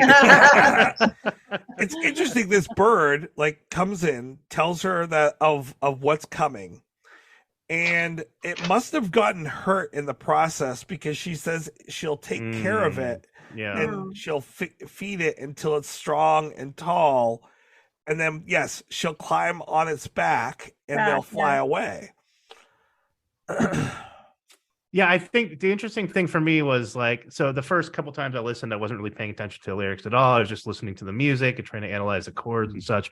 It's interesting. This bird comes in, tells her that of what's coming, and it must have gotten hurt in the process because she says she'll take care of it, and she'll feed it until it's strong and tall, and then she'll climb on its back and they'll fly away. Yeah, I think the interesting thing for me was so the first couple times I listened, I wasn't really paying attention to the lyrics at all. I was just listening to the music and trying to analyze the chords and such.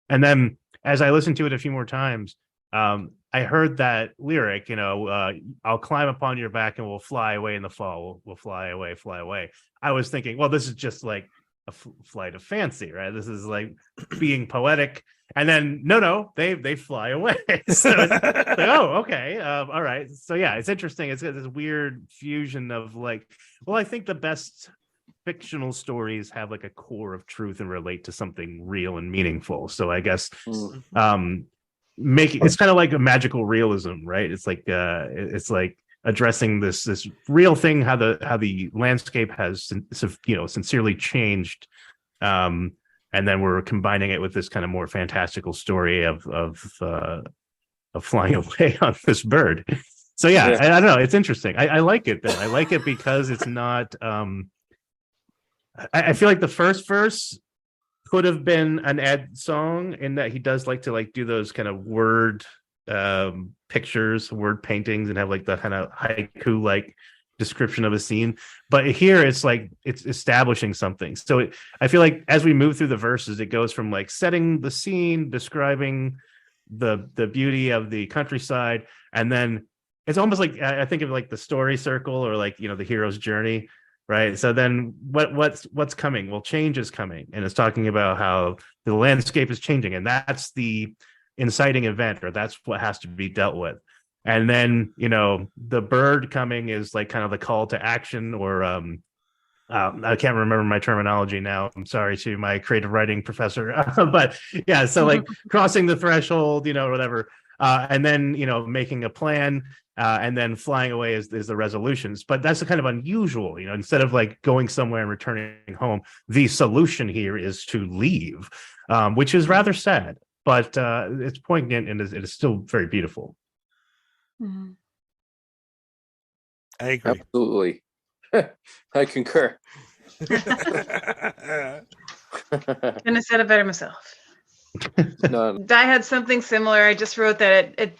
And then as I listened to it a few more times, I heard that lyric, I'll climb upon your back and we'll fly away in the fall. We'll fly away, fly away. I was thinking, well, this is just like a flight of fancy, right? This is like being poetic. And then no, they fly away. So it's oh, okay, all right. So yeah, it's interesting. It's got this weird fusion of I think the best fictional stories have a core of truth and relate to something real and meaningful. So I guess it's kind of like a magical realism, right? It's like addressing this real thing, how the landscape has sincerely changed. And then we're combining it with this kind of more fantastical story of flying away on this bird. So I don't know. It's interesting. I like it though. I like it because it's not. I feel like the first verse could have been an Ed song in that he does like to like do those kind of word pictures, word paintings, and have like the kind of haiku like description of a scene. But here it's like it's establishing something. So I feel like as we move through the verses, it goes from like setting the scene, describing the beauty of the countryside, and then it's almost like I think of like the story circle, or like, you know, the hero's journey, right? So then what's coming? Well, change is coming, and it's talking about how the landscape is changing, and that's the inciting event, or that's what has to be dealt with. And then, you know, the bird coming is like kind of the call to action, or I can't remember my terminology now. I'm sorry to my creative writing professor, but yeah, so like crossing the threshold, you know, whatever, and then, you know, making a plan, and then flying away is the resolutions. But that's kind of unusual, you know. Instead of like going somewhere and returning home, the solution here is to leave, which is rather sad, but it's poignant, and it is still very beautiful. I agree. Absolutely. I concur. Couldn't have said it better myself. No. I had something similar. I just wrote that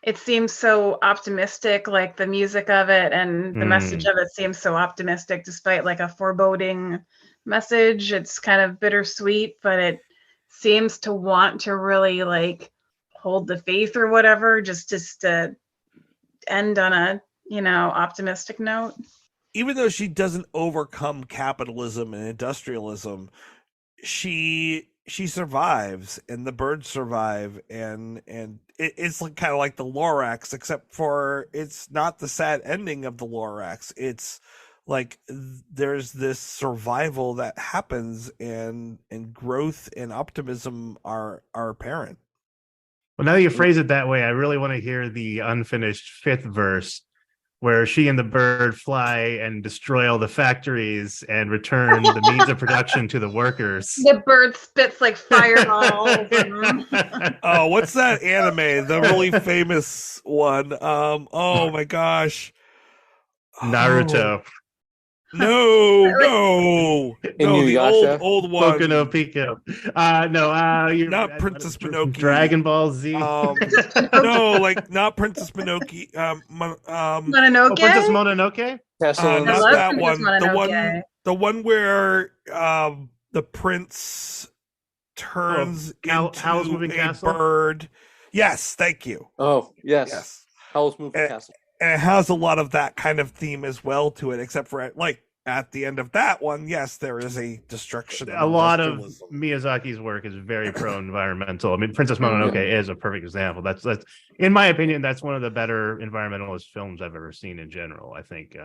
it seems so optimistic, like the music of it and the message of it seems so optimistic, despite like a foreboding message. It's kind of bittersweet, but it seems to want to really like hold the faith or whatever, just to end on a, you know, optimistic note. Even though she doesn't overcome capitalism and industrialism, she survives, and the birds survive, and it's like kind of like the Lorax, except for it's not the sad ending of the Lorax. It's like there's this survival that happens, and growth and optimism are apparent. Well, now that you phrase it that way, I really want to hear the unfinished fifth verse, where she and the bird fly and destroy all the factories and return the means of production to the workers. The bird spits like fireballs. Oh, what's that anime? The really famous one. Oh my gosh. Naruto. No, the old one. Boku no Pico. You're not Princess Mononoke. Dragon Ball Z. No, like not Princess Mononoke. Mononoke. Princess Mononoke. Not that one. The one where the prince turns into Howl's Moving a Castle? bird. Yes, thank you. Oh yes. Howl's Moving Castle. And it has a lot of that kind of theme as well to it, except for like at the end of that one, yes, there is a destruction. A lot of Miyazaki's work is very pro-environmental. I mean, Princess Mononoke is a perfect example. That's in my opinion, that's one of the better environmentalist films I've ever seen in general. I think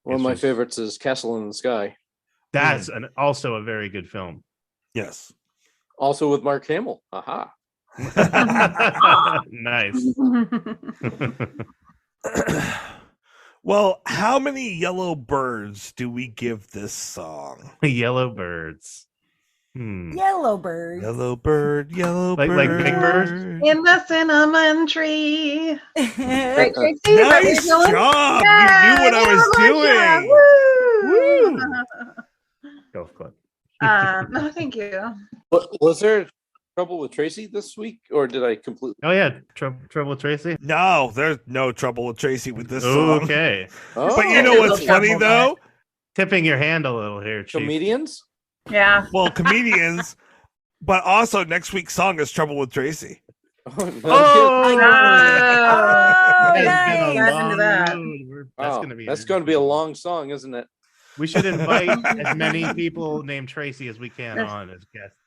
one of my favorites is Castle in the Sky. That's also a very good film. Yes. Also with Mark Hamill. Aha. Nice. Well, how many yellow birds do we give this song? Yellow birds. Yellow bird. Yellow bird, yellow bird. Like Big Bird? In the cinnamon tree. Right, Tracy? Nice job. Yeah, you knew what I was doing. Woo! Golf club. No, thank you. Was there trouble with Tracy this week, or did I completely? Oh yeah, trouble with Tracy. No, there's no trouble with Tracy with this song. Okay, but you know what's funny though? Tipping your hand a little here, Chief. Comedians. Yeah. Well, comedians, but also next week's song is "Trouble with Tracy." That's going to be a long song, isn't it? We should invite as many people named Tracy as we can on as guests.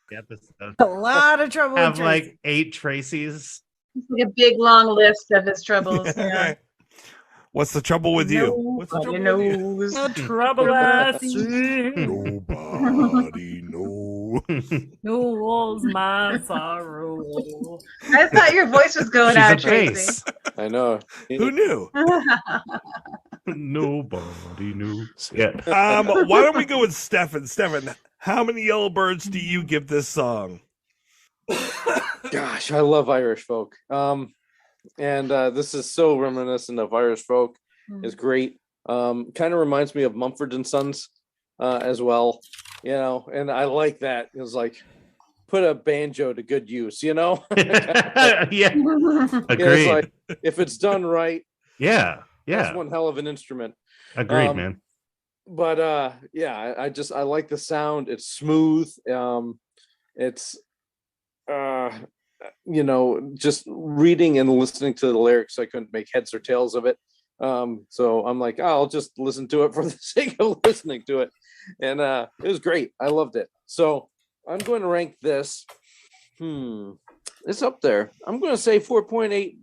A lot of trouble. Have like 8 Tracys. Like a big long list of his troubles. Yeah. What's the trouble with you? What's the trouble with you? The trouble I see. Nobody knows my sorrow. I thought your voice was going out, Tracy. I know. Who knew? Nobody knows. Yeah. Why don't we go with Stefan? Stefan, how many yellow birds do you give this song? Gosh, I love Irish folk. And this is so reminiscent of Irish folk. It's great. Kind of reminds me of Mumford and Sons as well. you know, and I like that. It was like put a banjo to good use, you know. Yeah, It's agreed. like if it's done right, Yeah, that's one hell of an instrument. agreed, man. But yeah, I like the sound. It's smooth. It's you know, just reading and listening to the lyrics, I couldn't make heads or tails of it. So I'm like, I'll just listen to it for the sake of listening to it. And it was great. I loved it. So I'm going to rank this. It's up there. I'm going to say 4.8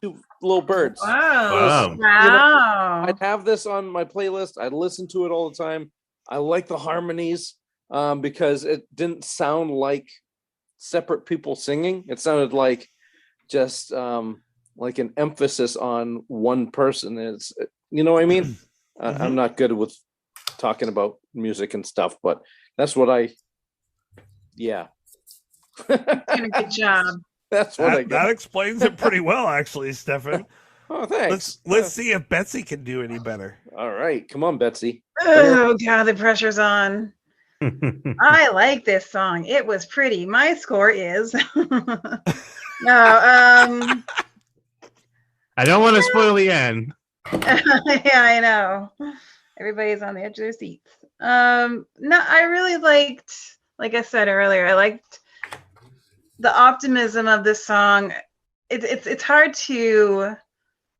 to Little Birds. Wow. You know, Wow. I'd have this on my playlist. I'd listen to it all the time. I like the harmonies because it didn't sound like separate people singing. It sounded like just like an emphasis on one person. It's, you know what I mean? I'm not good with talking about music and stuff, but that's what yeah. Good job. That's what I got. That explains it pretty well, actually, Stefan. Oh, thanks. Let's see if Betsy can do any better. All right, come on, Betsy. Oh God, the pressure's on. I like this song. It was pretty. My score is no. I don't want to spoil the end. Yeah, I know. Everybody's on the edge of their seats. No, I really liked, like I said earlier, I liked the optimism of this song. It's hard to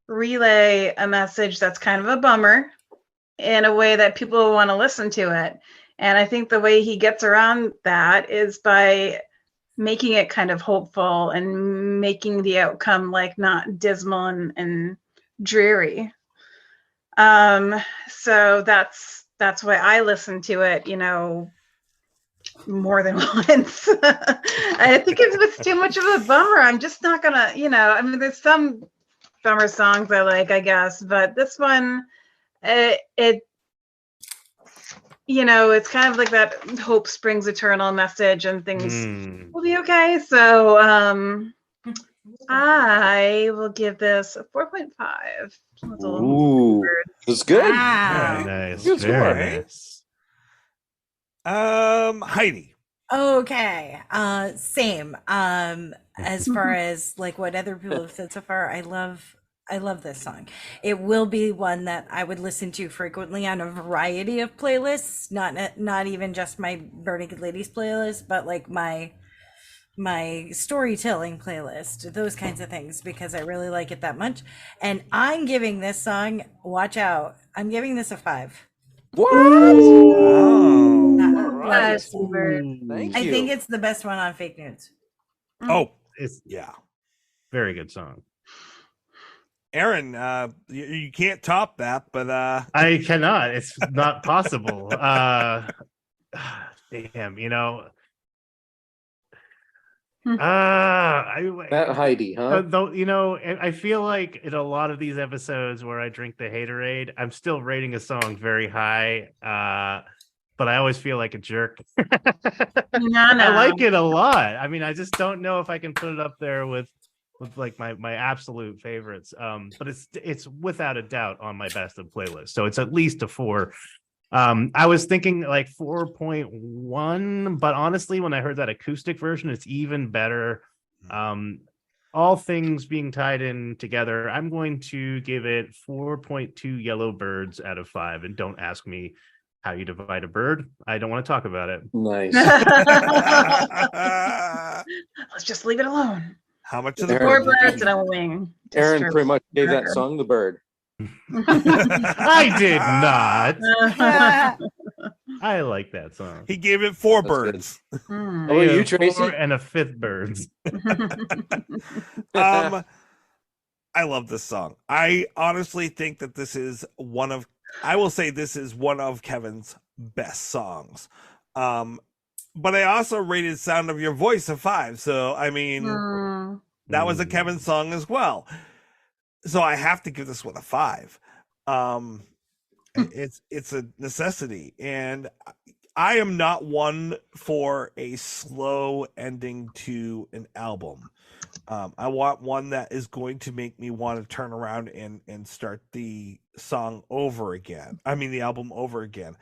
relay a message that's kind of a bummer in a way that people want to listen to it. And I think the way he gets around that is by making it kind of hopeful and making the outcome like not dismal and dreary. So that's why I listen to it, you know, more than once. I think if it's too much of a bummer, I'm just not gonna, you know, I mean, there's some bummer songs I like, I guess, but this one, it you know, it's kind of like that hope springs eternal message and things will be okay. So I will give this a 4.5. Ooh, that's good. Wow. Very nice. Good Very score. nice. Heidi. Okay. Same. As far as like what other people have said so far, I love this song. It will be one that I would listen to frequently on a variety of playlists, not even just my Barenaked Ladies playlist, but like my storytelling playlist, those kinds of things, because I really like it that much. And I'm giving this song, watch out, I'm giving this a 5. What? Wow. Right. Thank I you. think it's the best one on Fake Nudes. Oh, It's yeah. very good song. Aaron, you can't top that, but I cannot. It's not possible. Damn, you know. That Heidi, huh? Though, you know, and I feel like in a lot of these episodes where I drink the haterade, I'm still rating a song very high. But I always feel like a jerk. I like it a lot. I mean, I just don't know if I can put it up there with like my absolute favorites. But it's without a doubt on my best of playlist. So it's at least a 4. I was thinking like 4.1, but honestly, when I heard that acoustic version, it's even better. All things being tied in together, I'm going to give it 4.2 yellow birds out of 5. And don't ask me how you divide a bird. I don't want to talk about it. Nice. Let's just leave it alone. How much of the 4 bird? birds and a wing. Aaron pretty much gave that song the bird. I did not. I like that song. He gave it 4 That's birds. Oh, you, Tracy? 4 and a 5th birds. I love this song. I honestly think that this is one of Kevin's best songs. But I also rated Sound of Your Voice a 5. So, I mean, that was a Kevin song as well. So I have to give this one a 5. It's a necessity. And I am not one for a slow ending to an album. I want one that is going to make me want to turn around and start the song over again. I mean, the album over again.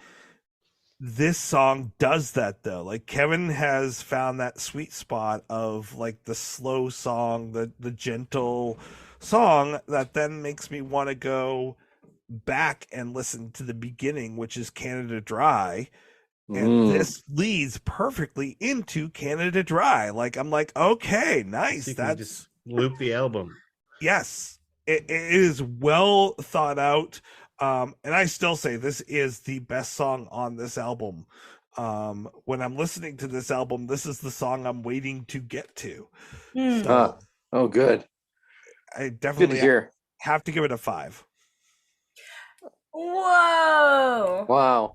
this song does that though. Like Kevin has found that sweet spot of like the slow song, the gentle song that then makes me want to go back and listen to the beginning, which is Canada Dry. And this leads perfectly into Canada Dry. Like I'm like, okay, nice. You can That's just loop the album. Yes, it is well thought out. And I still say this is the best song on this album. When I'm listening to this album, this is the song I'm waiting to get to. So Oh, good. I definitely have to give it a 5. Whoa! Wow.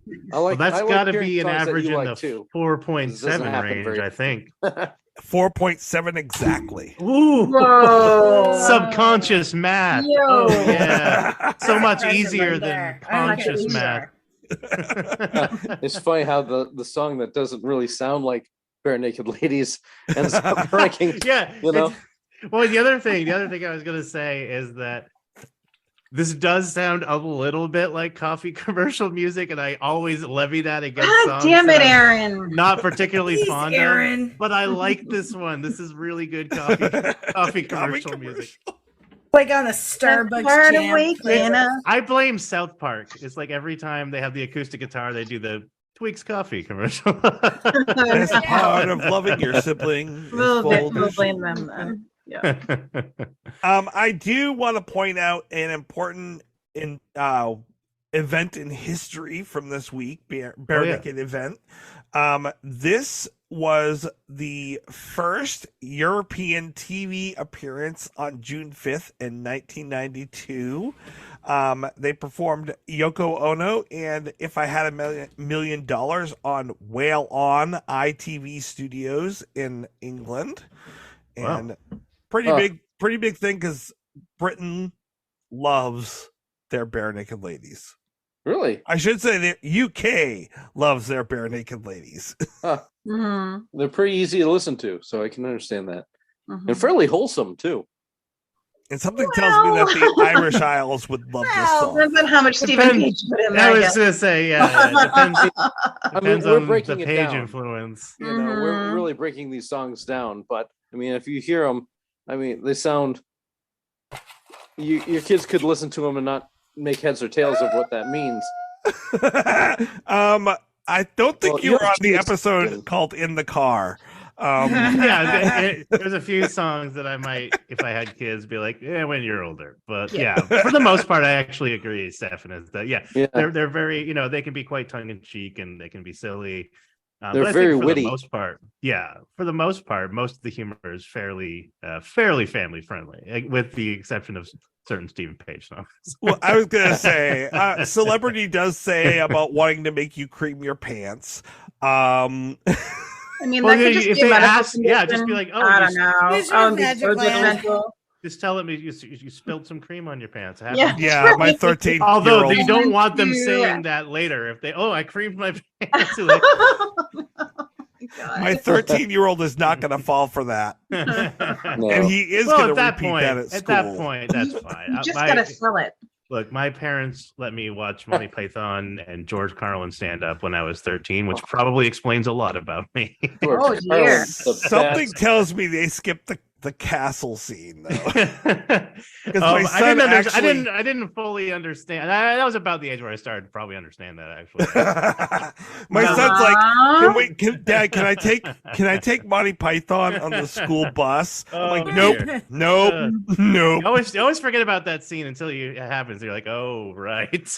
That's got to be an songs that average you in like, the too. 4.7 range, very- I think. 4.7 exactly. Ooh, Whoa. subconscious math. Yo. Oh yeah, so much easier right than there. conscious Okay, math. It's funny how the song that doesn't really sound like Barenaked Ladies ends up ranking. Yeah, you know. Well, the other thing I was gonna say is that this does sound a little bit like coffee commercial music, and I always levy that against God songs damn it, that I'm Aaron. not particularly Please, fond Aaron. of. But I like this one. This is really good coffee commercial music. Like on a Starbucks Hard jam. awakening. I blame South Park. It's like every time they have the acoustic guitar, they do the Tweaks coffee commercial. Best part of loving your sibling. We'll blame them then. Yeah. I do want to point out an important event in history from this week, Barenaked event. This was the first European TV appearance on June 5th in 1992. They performed Yoko Ono and If I Had $1 Million on Whale On ITV Studios in England. And pretty big thing because Britain loves their Barenaked Ladies. Really? I should say the UK loves their Barenaked Ladies. They're pretty easy to listen to, so I can understand that. And fairly wholesome too. And something tells me that the Irish Isles would love this song. Depends on how much Stephen Page put in there. I was going to say, yeah. Depends we're on breaking the it Page down. influence. You know, we're really breaking these songs down. But I mean, if you hear them, I mean, they sound. Your kids could listen to them and not make heads or tails of what that means. I don't think you were on the episode called "In the Car." There's a few songs that I might, if I had kids, be like, when you're older. But for the most part, I actually agree, Stefan, is that they're very, they can be quite tongue in cheek and they can be silly. They're very witty. For the most part, most of the humor is fairly family friendly, with the exception of certain Stephen Page songs. Well, I was gonna say, Celebrity does say about wanting to make you cream your pants. I mean, that could just if be a they medical ask, just be like, I don't know. Just tell them you spilled some cream on your pants. Yeah, my 13. Although you don't want them saying that later. If they, I creamed my pants. Like, my 13-year-old is not going to fall for that, and he is going to repeat that at school. At that point, that's fine. You just got to sell it. Look, my parents let me watch Monty Python and George Carlin stand up when I was 13, which probably explains a lot about me. Oh dear! Something tells me they skipped the castle scene though. I didn't fully understand. That was about the age where I started to probably understand that. Actually, my son's like, Dad, can I take Monty Python on the school bus? I'm like, nope. You always forget about that scene until it happens. You're like, oh right,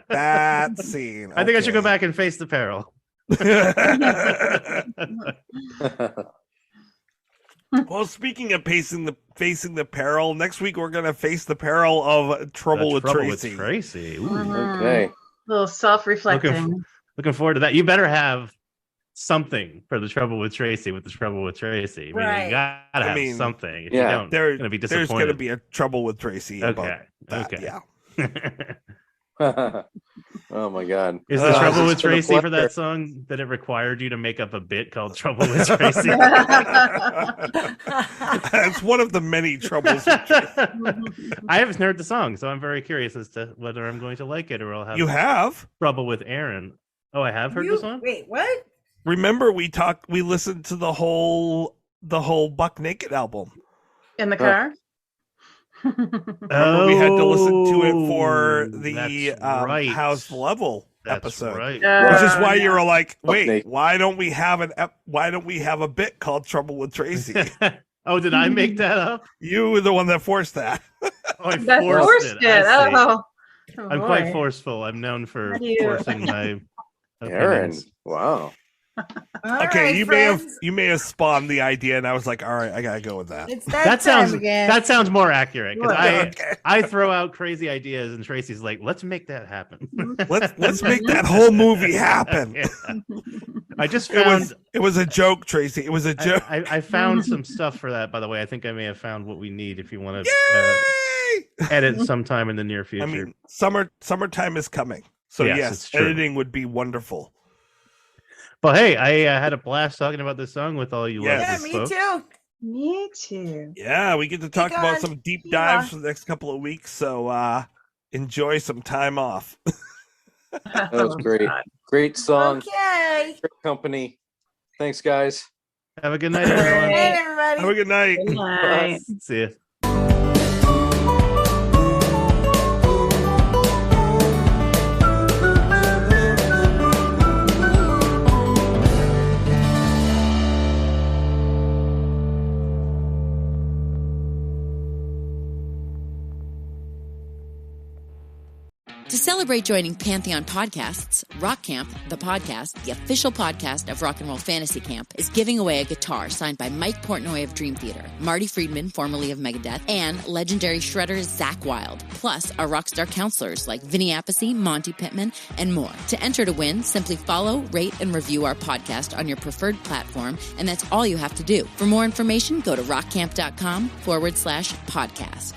that scene. I think I should go back and face the peril. Well, speaking of facing the peril, next week we're gonna face the peril of Trouble with Tracy. Ooh. Okay. A little self-reflecting. Looking forward to that. You better have something for the Trouble with Tracy. With the Trouble with Tracy, right? You gotta have something. If you don't, there's gonna be disappointed. There's gonna be a Trouble with Tracy. Okay. Yeah. Oh my God! Is the Trouble with Tracy for that song that it required you to make up a bit called Trouble with Tracy? It's one of the many troubles. I haven't heard the song, so I'm very curious as to whether I'm going to like it or I'll have You have trouble with Aaron. Oh, I have heard the song. Wait, what? Remember, we listened to the whole Buck Naked album In the car? Remember, we had to listen to it for the right. house level That's episode, right. which is why yeah. you were like, "Wait, Naked. why don't we have a bit called Trouble with Tracy?" Oh, did I make that up? You were the one that forced that. Oh, I That forced it. I see. Oh. I'm boy. quite forceful. I'm known for How do you- forcing my Aaron, opinions. wow. All Okay, right, you may have spawned the idea, and I was like, "All right, I gotta go with that." It's That sounds more accurate because Okay. I throw out crazy ideas and Tracy's like, let's make that happen. Let's make that whole movie happen. Yeah. I just found It was a joke, Tracy. It was a joke. I found some stuff for that, by the way. I think I may have found what we need if you want to Yay! edit sometime in the near future. I mean, summertime is coming, so Yes, yes, it's true. editing would be wonderful. But hey, I had a blast talking about this song with all you Yes. lovely Yeah, me folks. too. Me too. Yeah, we get to talk Keep about on. some deep Keep dives on. for the next couple of weeks, so enjoy some time off. That was great. Great song. Okay. Great company. Thanks, guys. Have a good night, everyone. Hey, everybody. Have a good night. Good night. See ya. To celebrate joining Pantheon Podcasts, Rock Camp, the podcast, the official podcast of Rock and Roll Fantasy Camp, is giving away a guitar signed by Mike Portnoy of Dream Theater, Marty Friedman, formerly of Megadeth, and legendary shredder Zakk Wylde, plus our rockstar counselors like Vinny Appice, Monty Pittman, and more. To enter to win, simply follow, rate, and review our podcast on your preferred platform, and that's all you have to do. For more information, go to rockcamp.com/podcast.